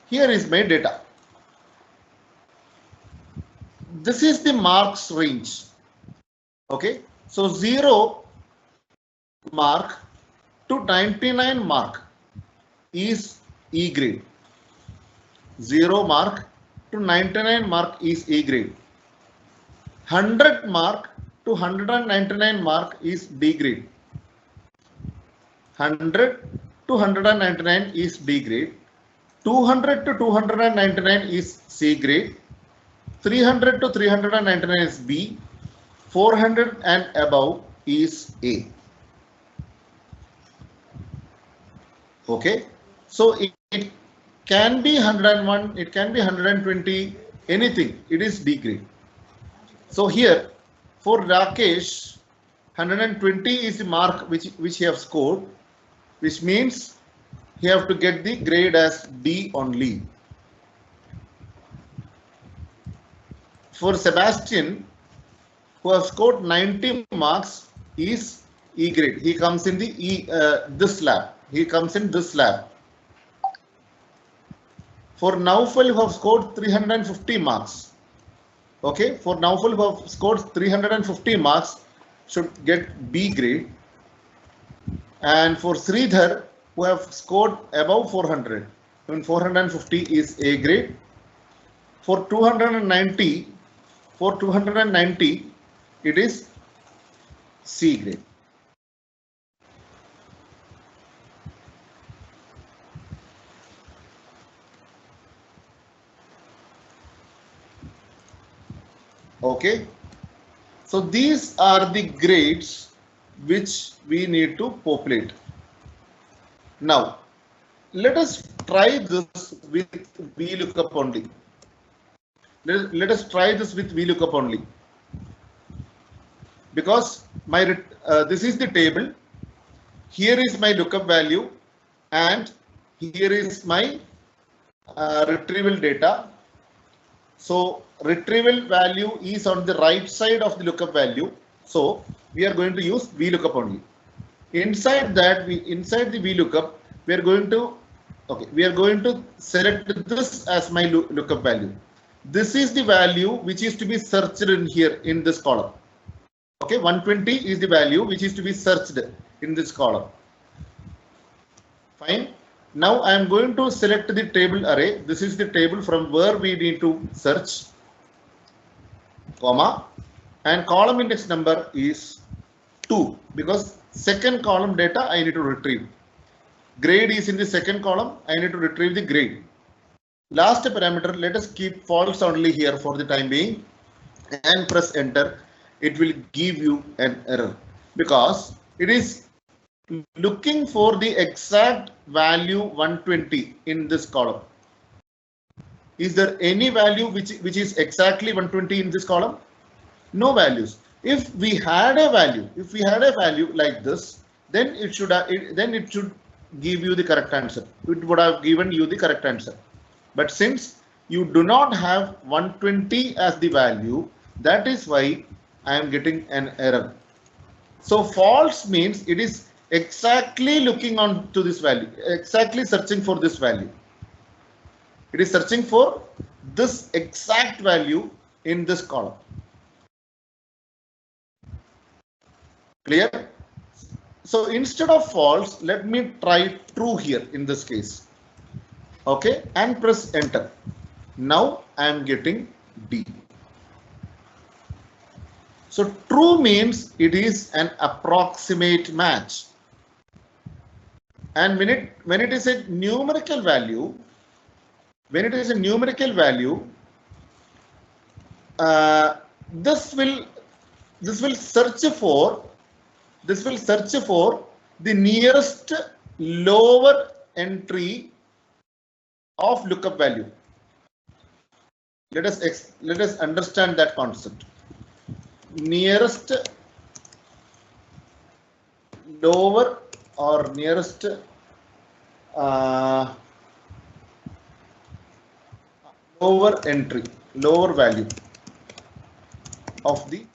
B: Here is my data. This is the marks range. Okay, so 0 mark to 99 mark is E grade. 0 mark to 99 mark is E grade. 100 mark to 199 mark is D grade. 100 to 199 is D grade. 200 to 299 is C grade. 300 to 399 is B. 400 and above is A. Okay, so it can be 101, it can be 120, anything, it is D grade. So here for Rakesh, 120 is the mark which he have scored, which means he have to get the grade as D only. For Sebastian, who has scored 90 marks, is E grade. He comes in the this lab. He comes in this lab. For Naufal, who have scored 350 marks. Okay, for Naufal, who have scored 350 marks, should get B grade. And for Sridhar, who have scored above 400, when 450 is A grade. For 290, it is C grade. Okay, so these are the grades which we need to populate. Now, let us try this with VLOOKUP only. Let us try this with VLOOKUP only. Because this is the table. Here is my lookup value, and here is my retrieval data. So retrieval value is on the right side of the lookup value. So we are going to use VLOOKUP only. Inside that, inside the VLOOKUP, we are going to select this as my lookup value. This is the value which is to be searched in here in this column. Okay, 120 is the value which is to be searched in this column. Fine. Now I am going to select the table array. This is the table from where we need to search, comma, and column index number is 2 because second column data I need to retrieve. Grade is in the second column. I need to retrieve the grade. Last parameter, let us keep false only here for the time being and press enter. It will give you an error because it is looking for the exact value 120 in this column. Is there any value which is exactly 120 in this column? No values. If we had a value like this, then it should give you the correct answer. It would have given you the correct answer. But since you do not have 120 as the value, that is why I am getting an error. So false means it is exactly looking on to this value, exactly searching for this value. It is searching for this exact value in this column. Clear? So instead of false, let me try true here in this case. Okay, and press enter. Now I am getting D. So true means it is an approximate match. And when it is a numerical value, this will search for the nearest lower entry of lookup value. Let us understand that concept. Nearest lower or nearest lower entry, lower value of the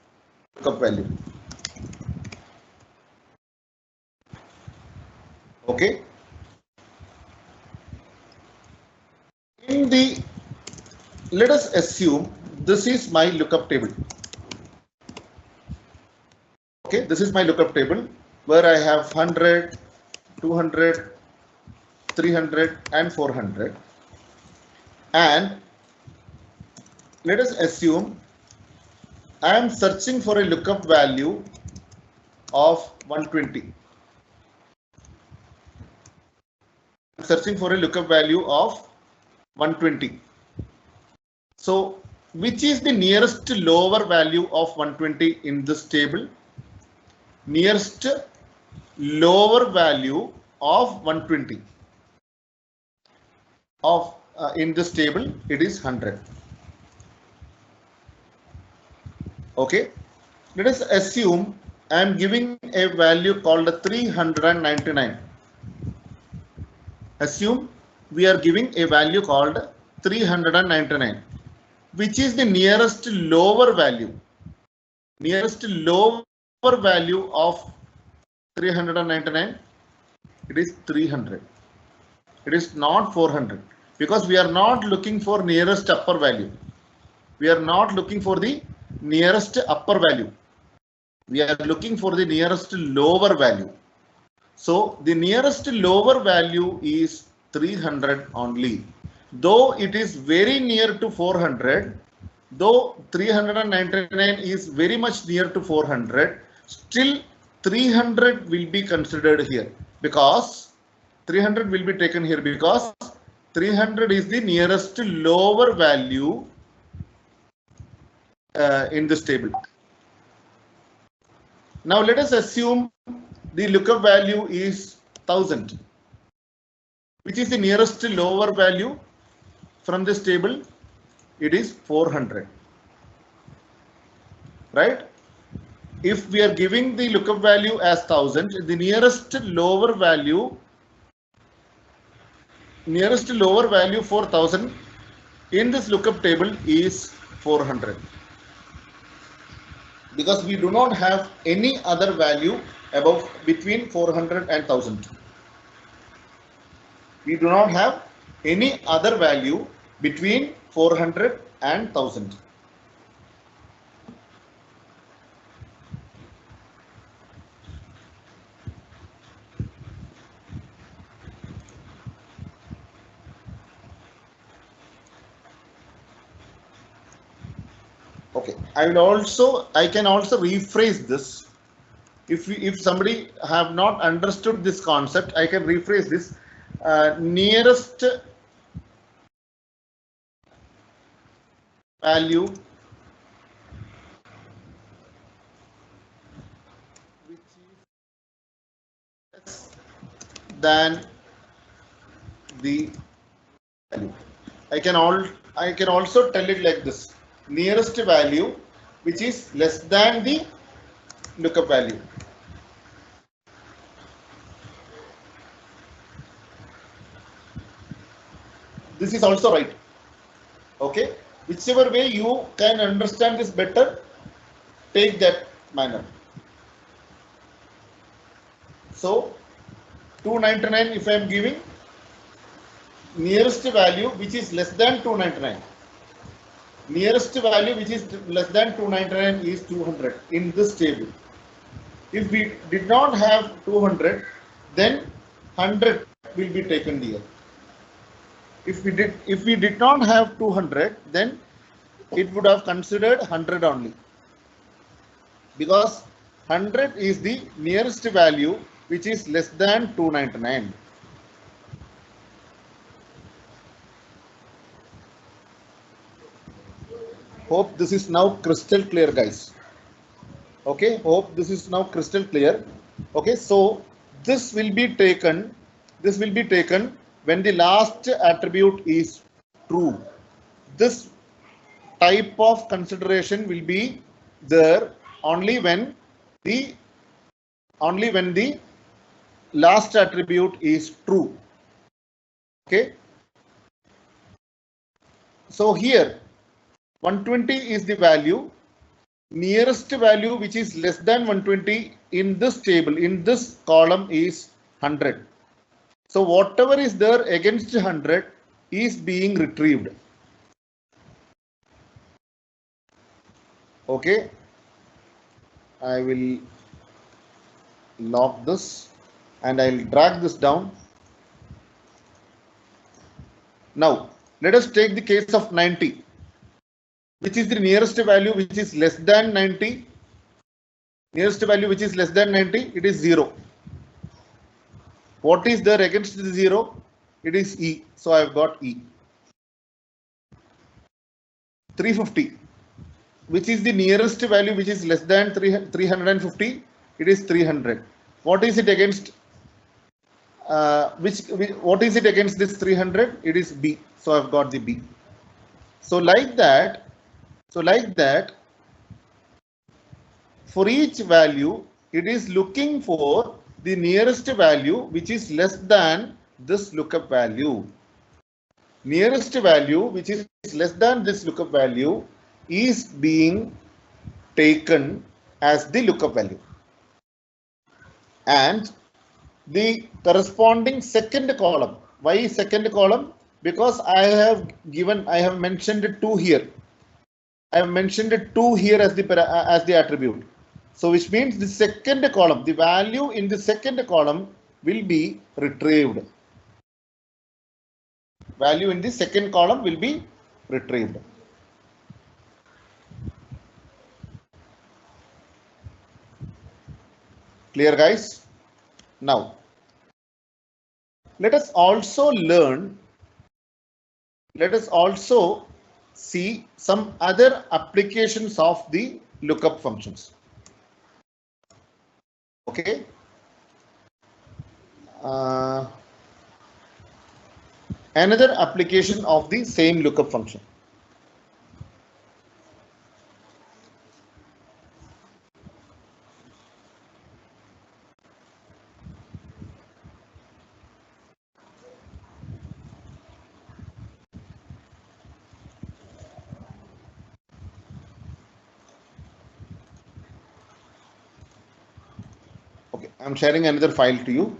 B: lookup value. Okay. Let us assume this is my lookup table. Okay, this is my lookup table where I have 100, 200, 300 and 400. And let us assume I am searching for a lookup value of 120. I'm searching for a lookup value of 120. So which is the nearest lower value of 120 in this table? Nearest lower value of 120 of in this table, it is 100. Okay, let us assume I am giving a value called 399. Assume we are giving a value called 399, which is the nearest lower value. Nearest lower value of 399, it is 300. It is not 400 because we are not looking for nearest upper value. We are not looking for the nearest upper value. We are looking for the nearest lower value. So the nearest lower value is 300 only. Though it is very near to 400, though 399 is very much near to 400, still 300 will be considered here because 300 will be taken here because 300 is the nearest lower value in this table. Now let us assume the lookup value is 1000. Which is the nearest lower value from this table? It is 400. Right? If we are giving the lookup value as 1000, the nearest lower value for 1000 in this lookup table is 400. Because we do not have any other value above between 400 and 1000. We do not have any other value between 400 and 1000. Okay, I can also rephrase this. If somebody have not understood this concept, I can rephrase this. Nearest value which is less than the value. I can also tell it like this: nearest value which is less than the lookup value. This is also right. Okay, whichever way you can understand this better, take that manner. So 299, if I am giving nearest value which is less than 299, nearest value which is less than 299 is 200 in this table. If we did not have 200, then 100 will be taken here. If we did not have 200, then it would have considered 100 only, because 100 is the nearest value which is less than 299. Hope this is now crystal clear, guys. Okay, hope this is now crystal clear. Okay, so this will be taken when the last attribute is true. This type of consideration will be there only when the last attribute is true. Okay, so here 120 is the value, nearest value which is less than 120 in this table, in this column, is 100. So whatever is there against 100 is being retrieved. Okay, I will lock this and I will drag this down. Now let us take the case of 90, which is the nearest value which is less than 90. Nearest value which is less than 90, it is 0. What is there against the 0? It is E. So I have got E. 350, which is the nearest value which is less than 350, it is 300. What is it against? What is it against this 300? It is B. So I have got the B. So like that, for each value, it is looking for the nearest value which is less than this lookup value. Nearest value which is less than this lookup value is being taken as the lookup value. And the corresponding second column. Why second column? Because I have mentioned 2 here. I have mentioned 2 here as the attribute. So which means the second column, the value in the second column will be retrieved. Value in the second column will be retrieved. Clear, guys? Now, let us also see some other applications of the lookup functions. Okay. Another application of the same lookup function. Okay, I'm sharing another file to you.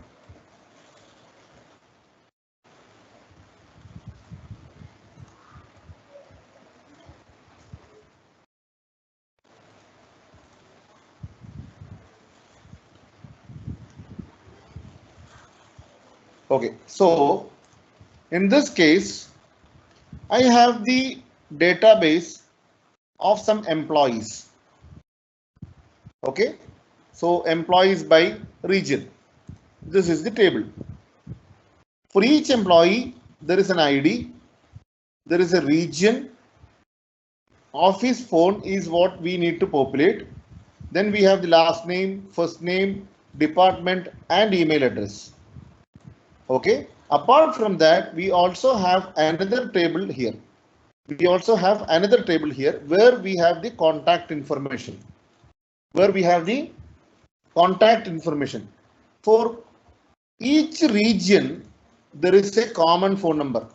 B: Okay, so in this case, I have the database of some employees. Okay, so employees by region. This is the table. For each employee, there is an ID, there is a region, office phone is what we need to populate. Then we have the last name, first name, department, and email address. Okay. Apart from that, we also have another table here. Where we have the contact information. For each region, there is a common phone number.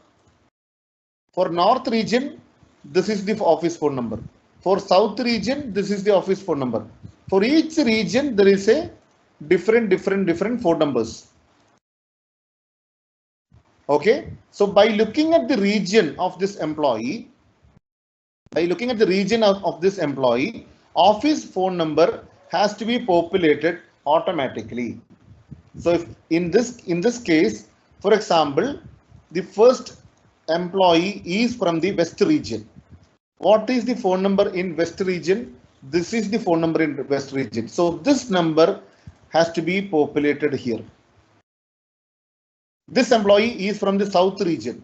B: For North region, this is the office phone number. For South region, this is the office phone number. For each region, there is a different phone numbers. Okay. So by looking at the region of this employee, office phone number has to be populated automatically. So if in this case, for example, the first employee is from the West region. What is the phone number in West region? This is the phone number in West region. So this number has to be populated here. This employee is from the South region.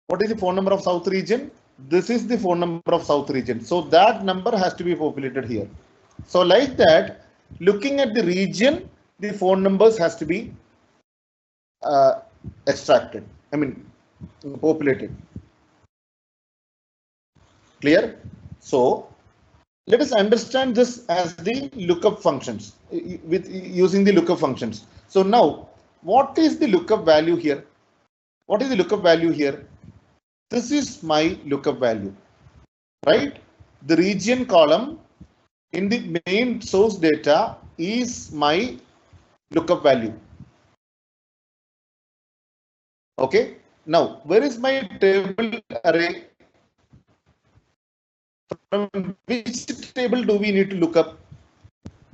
B: What is the phone number of South region? This is the phone number of South region. So that number has to be populated here. So like that, looking at the region, the phone numbers has to be extracted. I mean, populated. Clear? So let us understand this as the lookup functions with using the lookup functions. So now, what is the lookup value here? What is the lookup value here? This is my lookup value, right? The region column in the main source data is my lookup value. Okay. Now, where is my table array? From which table do we need to look up?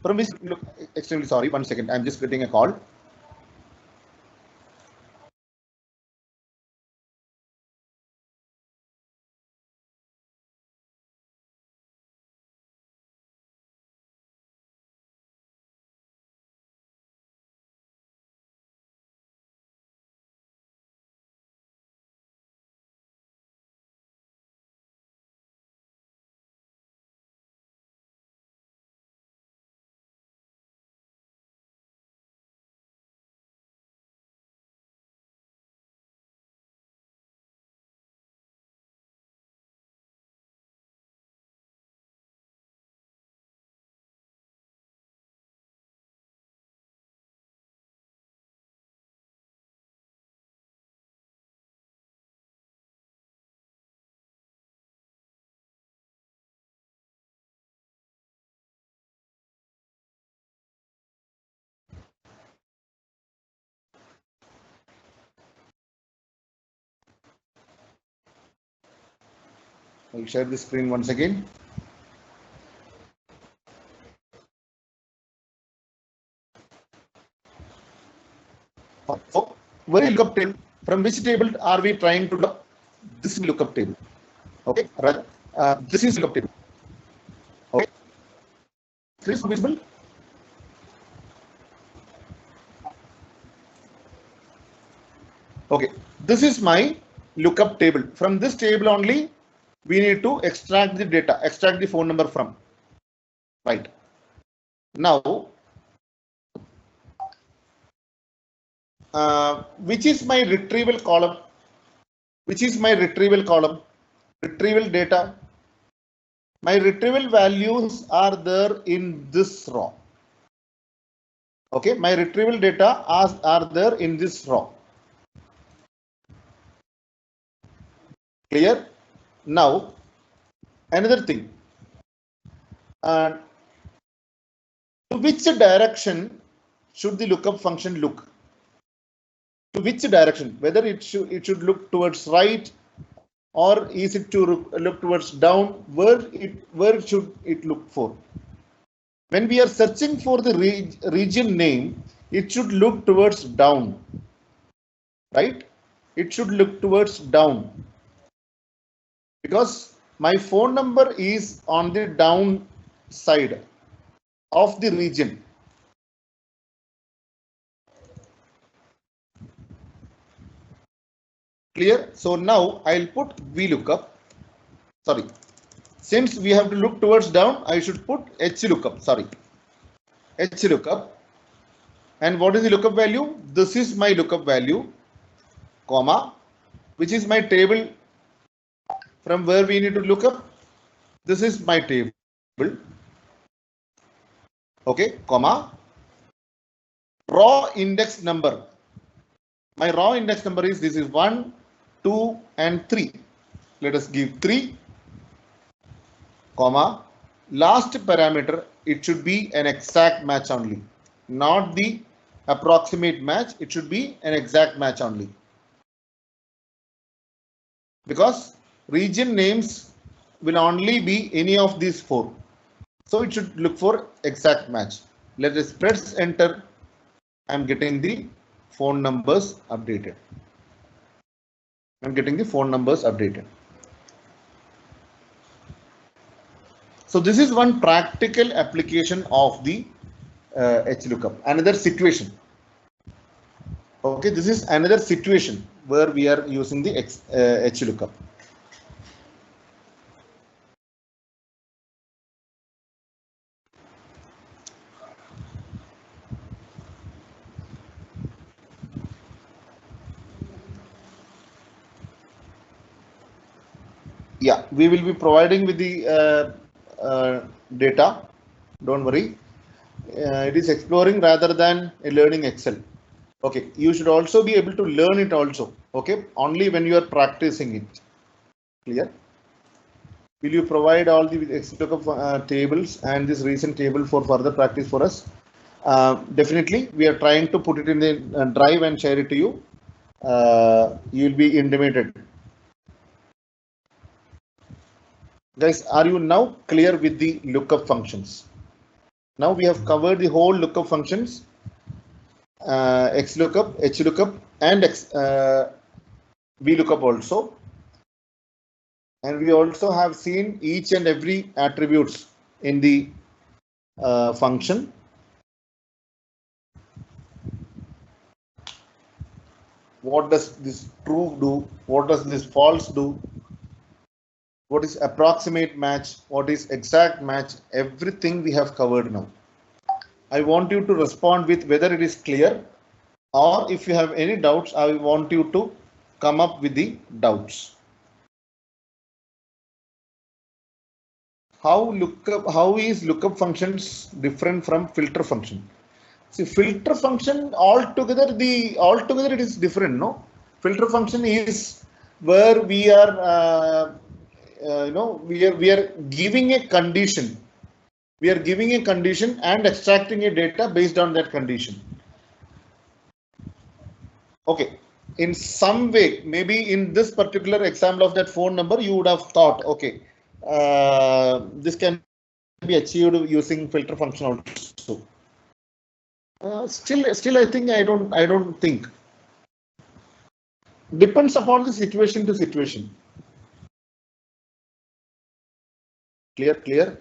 B: From which, look, extremely sorry, 1 second, I'm just getting a call. I'll share the screen once again. So, where lookup table? From which table are we trying to look? This is lookup table. Okay, right. This is lookup table. Okay, this is visible. Okay, this is my lookup table. From this table only, we need to extract the data, extract the phone number from. Right. Now, which is my retrieval column? Which is my retrieval column? Retrieval data. My retrieval values are there in this row. Okay, my retrieval data are there in this row. Clear? Now, another thing. To which direction should the lookup function look? To which direction? Whether it should look towards right, or is it to look towards down? Where should it look for? When we are searching for the region name, it should look towards down, right? It should look towards down, because my phone number is on the down side of the region. Clear? So now I'll put VLOOKUP. Sorry, since we have to look towards down, I should put HLOOKUP. Sorry, HLOOKUP. And what is the lookup value? This is my lookup value, comma, which is my table from where we need to look up. This is my table. Okay, comma, raw index number. My raw index number is, this is 1, 2, and 3. Let us give 3. comma, last parameter, it should be an exact match only, not the approximate match. It should be an exact match only, because region names will only be any of these four. So it should look for exact match. Let us press enter. I'm getting the phone numbers updated. I'm getting the phone numbers updated. So this is one practical application of the HLOOKUP. Another situation. Okay, this is another situation where we are using the HLOOKUP. Yeah, we will be providing with the data. Don't worry. It is exploring rather than learning Excel. Okay, you should also be able to learn it also. Okay, only when you are practicing it. Clear? Will you provide all the XLOOKUP tables and this recent table for further practice for us? Definitely, we are trying to put it in the drive and share it to you. You will be intimated. Guys, are you now clear with the lookup functions? Now we have covered the whole lookup functions, XLOOKUP, HLOOKUP, and VLOOKUP also. And we also have seen each and every attributes in the function. What does this true do? What does this false do? What is approximate match? What is exact match? Everything we have covered now. I want you to respond with whether it is clear, or if you have any doubts, I want you to come up with the doubts. How is lookup functions different from filter function? See, filter function altogether it is different, no? Filter function is where we are we are giving a condition. We are giving a condition and extracting a data based on that condition. Okay. In some way, maybe in this particular example of that phone number, you would have thought, okay, this can be achieved using filter function also. Still, I think I don't think. Depends upon the situation to situation. Clear.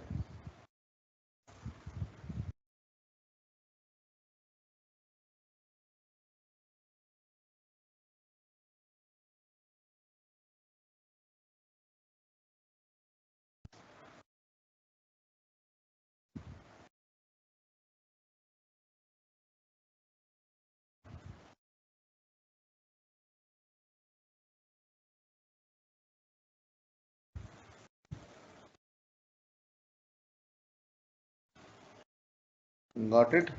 B: Got it.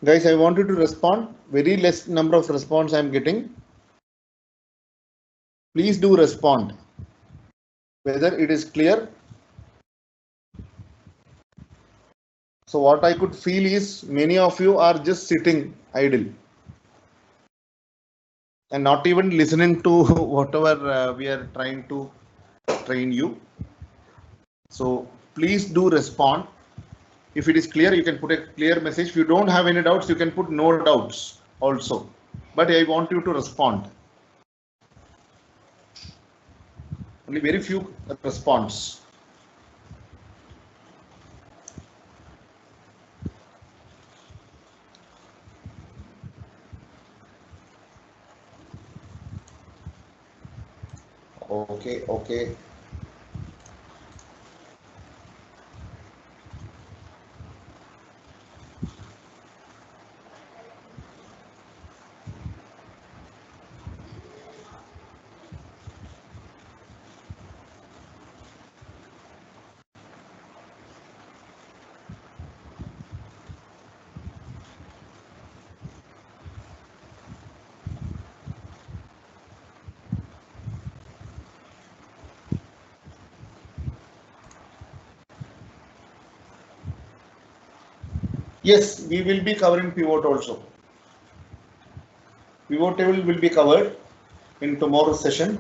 B: Guys, I wanted to respond. Very less number of response I'm getting. Please do respond. Whether it is clear. So what I could feel is many of you are just sitting idle and not even listening to whatever we are trying to train you. So please do respond. If it is clear, you can put a clear message. If you don't have any doubts, you can put no doubts also. But I want you to respond. Only very few response. Okay, okay. Yes, we will be covering pivot also. Pivot table will be covered in tomorrow's session.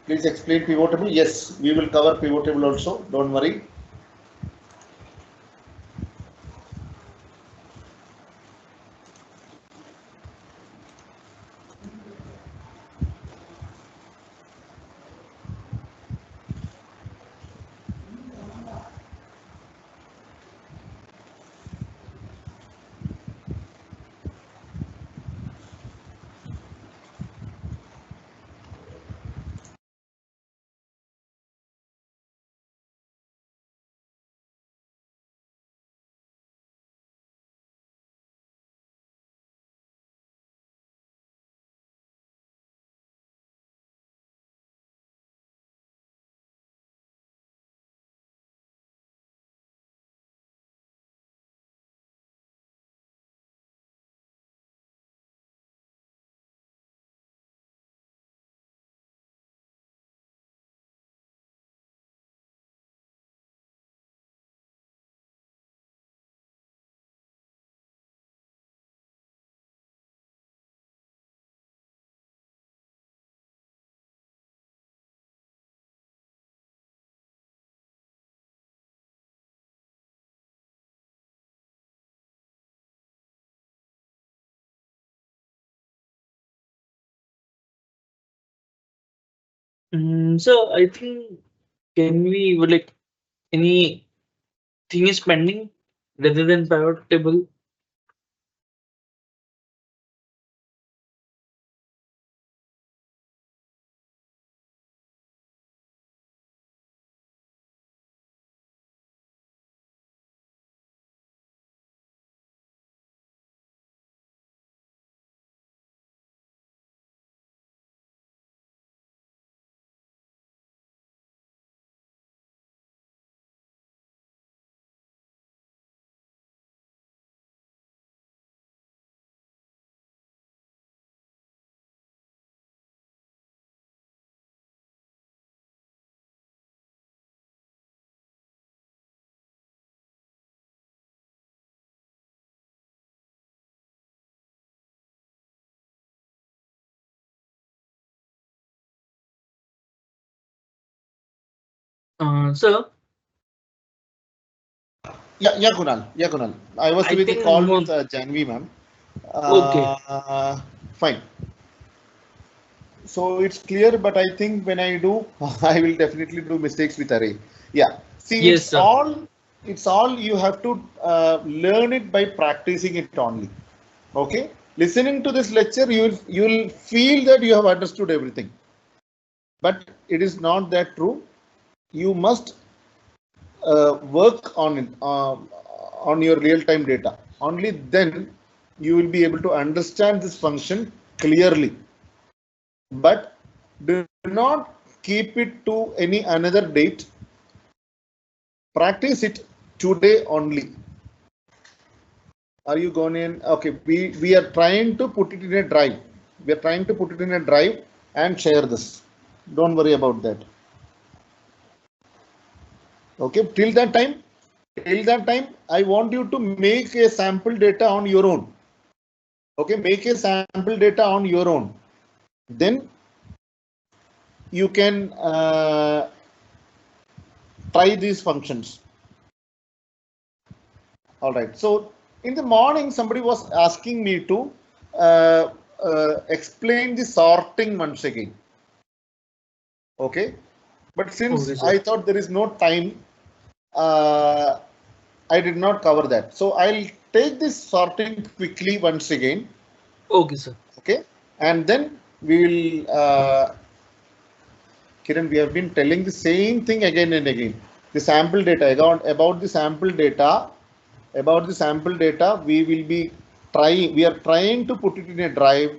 B: Please explain pivot table. Yes, we will cover pivot table also. Don't worry.
A: So I think can we like any thing is pending rather than pivot table? So
B: Yeah, yeah, Kunal. Yeah, Kunal. I was
A: I
B: with a
A: think
B: call
A: more
B: with Janvi, ma'am.
A: okay.
B: Fine. So it's clear, but I think when I do, I will definitely do mistakes with array. Yeah. See,
A: Yes, sir.
B: it's all you have to learn it by practicing it only. Okay. Listening to this lecture, you'll feel that you have understood everything, but it is not that true. You must work on it on your real-time data. Only then you will be able to understand this function clearly. But do not keep it to any another date. Practice it today only. Are you going in? Okay, we are trying to put it in a drive. We are trying to put it in a drive and share this. Don't worry about that. Okay, till that time, I want you to make a sample data on your own. Okay, make a sample data on your own. Then you can try these functions. All right. So in the morning, somebody was asking me to explain the sorting once again. Okay. But since
A: Okay, sir.
B: I thought there is no time, uh, I did not cover that. So I'll take this sorting quickly once again.
A: Okay, sir.
B: Okay, and then we will, Kiran, we have been telling the same thing again and again. The sample data, about the sample data, we will be trying, we are trying to put it in a drive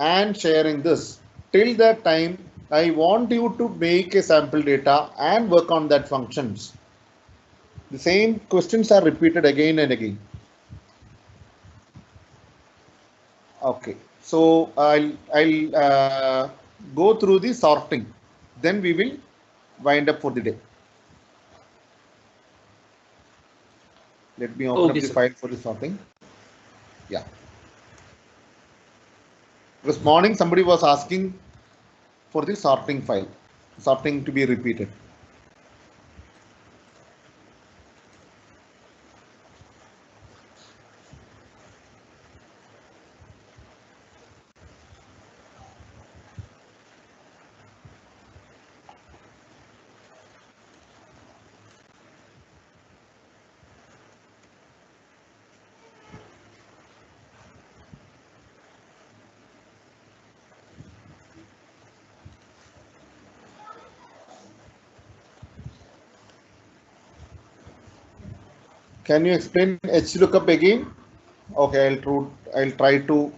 B: and sharing this. Till that time, I want you to make a sample data and work on that functions. The same questions are repeated again and again. Okay, so I'll go through the sorting. Then we will wind up for the day. Let me open up the file for the sorting. Yeah. This morning somebody was asking for the sorting file, sorting to be repeated. Can you explain HLOOKUP again? Okay, I'll try to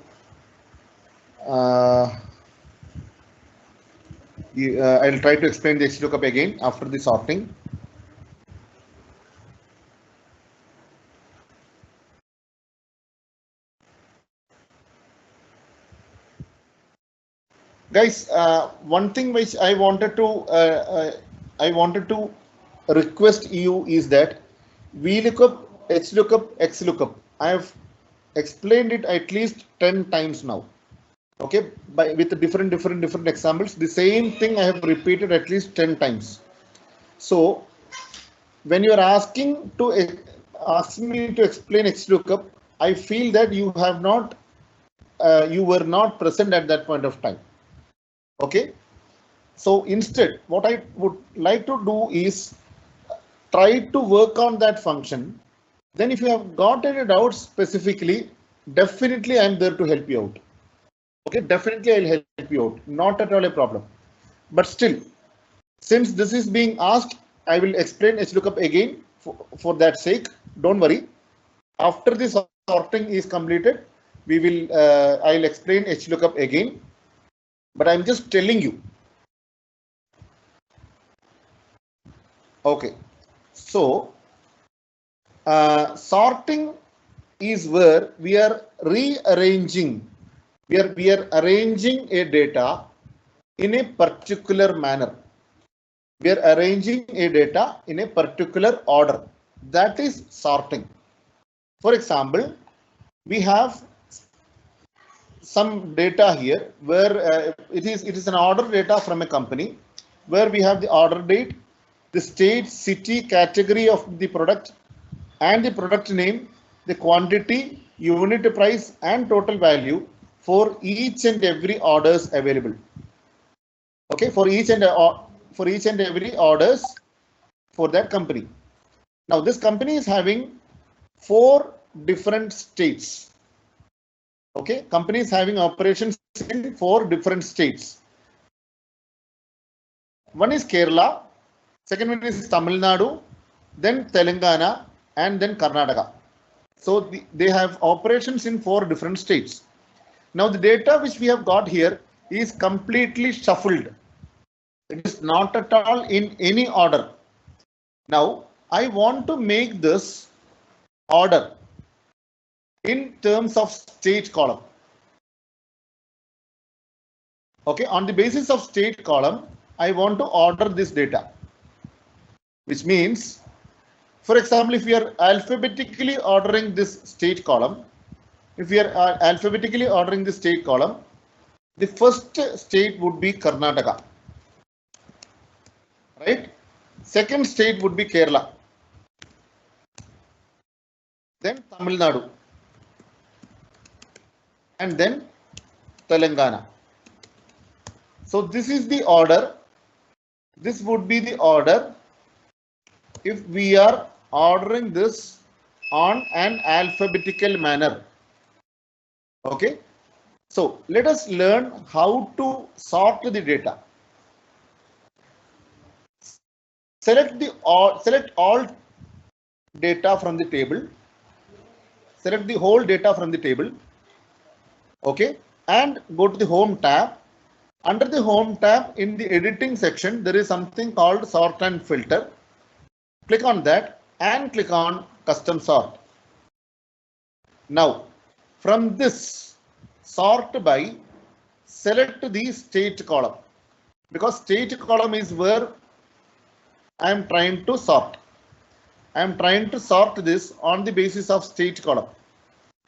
B: I'll try to explain the HLOOKUP again after the sorting. Guys, one thing which I wanted to request you is that VLOOKUP, HLOOKUP, XLOOKUP. I have explained it at least 10 times now. Okay, with different examples. The same thing I have repeated at least 10 times. So when you are asking me to explain HLOOKUP, I feel that you were not present at that point of time. Okay, so instead what I would like to do is try to work on that function. Then if you have got any doubts specifically, definitely I am there to help you out. Okay, definitely I'll help you out, not at all a problem. But still, since this is being asked, I will explain HLOOKUP again for that sake. Don't worry. After this sorting is completed, I'll explain HLOOKUP again. But I'm just telling you. Okay, so sorting is where we are rearranging. We are arranging a data in a particular manner. We are arranging a data in a particular order. That is sorting. For example, we have some data here where it is an order data from a company where we have the order date, the state, city, category of the product, and the product name, the quantity, unit price, and total value for each and every orders available. Okay, for each and every orders for that company. Now this company is having 4 different states. Okay, company is having operations in 4 different states. One is Kerala, second one is Tamil Nadu, then Telangana, and then Karnataka. So they have operations in 4 different states. Now the data which we have got here is completely shuffled. It is not at all in any order. Now I want to make this order in terms of state column. Okay, on the basis of state column, I want to order this data, which means, for example, if we are alphabetically ordering this state column, the first state would be Karnataka, right? Second state would be Kerala, then Tamil Nadu, and then Telangana. So this is the order. This would be the order if we are ordering this on an alphabetical manner. Okay. So let us learn how to sort the data. Select all data from the table. Select the whole data from the table. Okay, and go to the home tab. Under the home tab in the editing section, there is something called sort and filter. Click on that and click on custom sort. Now, from this sort by, select the state column, because state column is where I am trying to sort. I am trying to sort this on the basis of state column,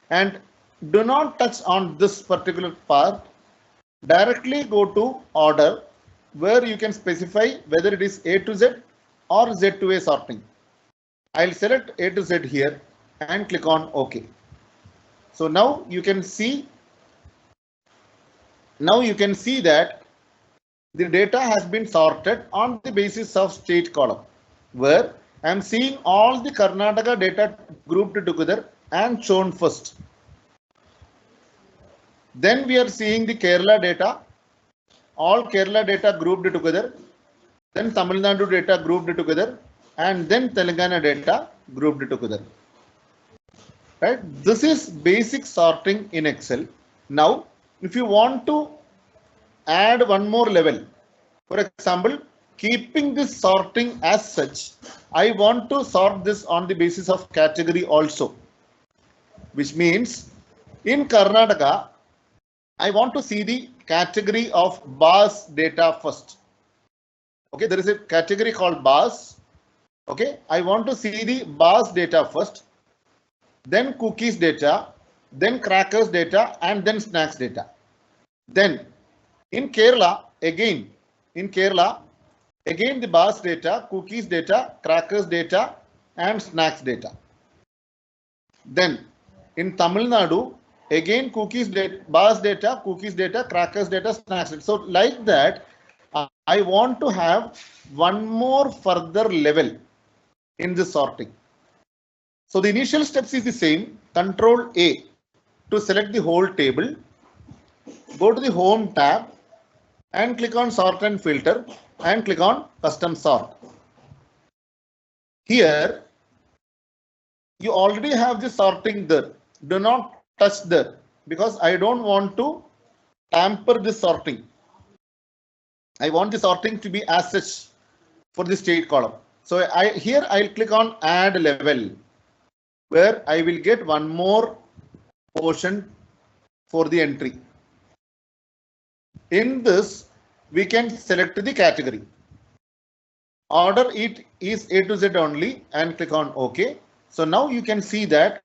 B: and do not touch on this particular part. Directly go to order, where you can specify whether it is A to Z or Z to A sorting. I'll select A to Z here and click on OK. So now you can see that the data has been sorted on the basis of state column, where I am seeing all the Karnataka data grouped together and shown first. Then we are seeing the Kerala data, all Kerala data grouped together, then Tamil Nadu data grouped together, and then Telangana data grouped together. Right? This is basic sorting in Excel. Now, if you want to add one more level, for example, keeping this sorting as such, I want to sort this on the basis of category also, which means in Karnataka, I want to see the category of bars data first. Okay, there is a category called bars. Okay, I want to see the bars data first, then cookies data, then crackers data, and then snacks data. Then in Kerala, again the bars data, cookies data, crackers data, and snacks data. Then in Tamil Nadu, again cookies data, bars data, cookies data, crackers data, snacks data. So like that, I want to have one more further level in this sorting. So the initial steps is the same. Control A to select the whole table. Go to the home tab and click on sort and filter and click on custom sort. Here you already have the sorting there. Do not touch there, because I don't want to tamper this sorting. I want the sorting to be as such for the state column. So here I'll click on add level, where I will get one more portion for the entry. In this, we can select the category. Order it is A to Z only and click on OK. So now you can see that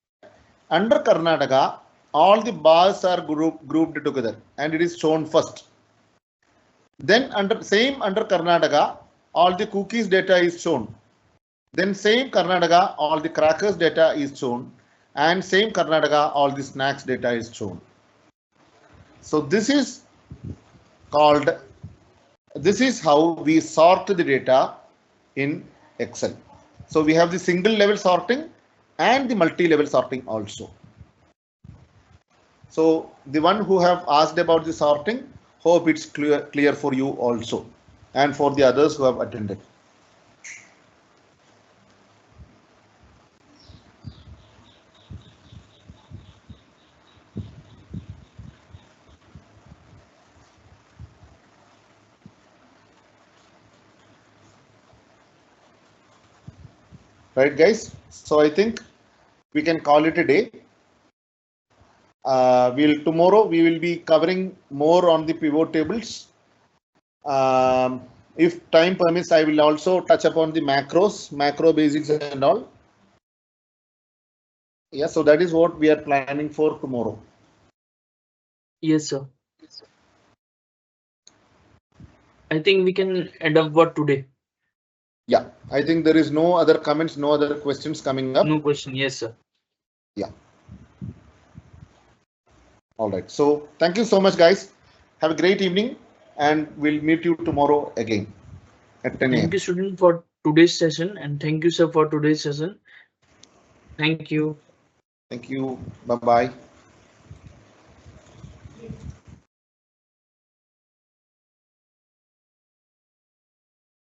B: under Karnataka, all the bars are grouped together and it is shown first. Then under Karnataka, all the cookies data is shown. Then same Karnataka, all the crackers data is shown, and same Karnataka, all the snacks data is shown. So this is how we sort the data in Excel. So we have the single level sorting and the multi-level sorting also. So the one who have asked about the sorting, hope it's clear for you also, and for the others who have attended. Right, guys? So I think we can call it a day. Tomorrow we will be covering more on the pivot tables. If time permits, I will also touch upon the macro basics and all. Yeah, so that is what we are planning for tomorrow.
A: Yes, sir. I think we can end up what today.
B: Yeah, I think there is no other comments, no other questions coming up.
A: No question. Yes, sir.
B: Yeah. All right. So thank you so much, guys. Have a great evening, and we'll meet you tomorrow again at 10 a.m.
A: Thank you, student, for today's session, and thank you, sir, for today's session.
C: Thank you.
B: Thank you. Bye-bye.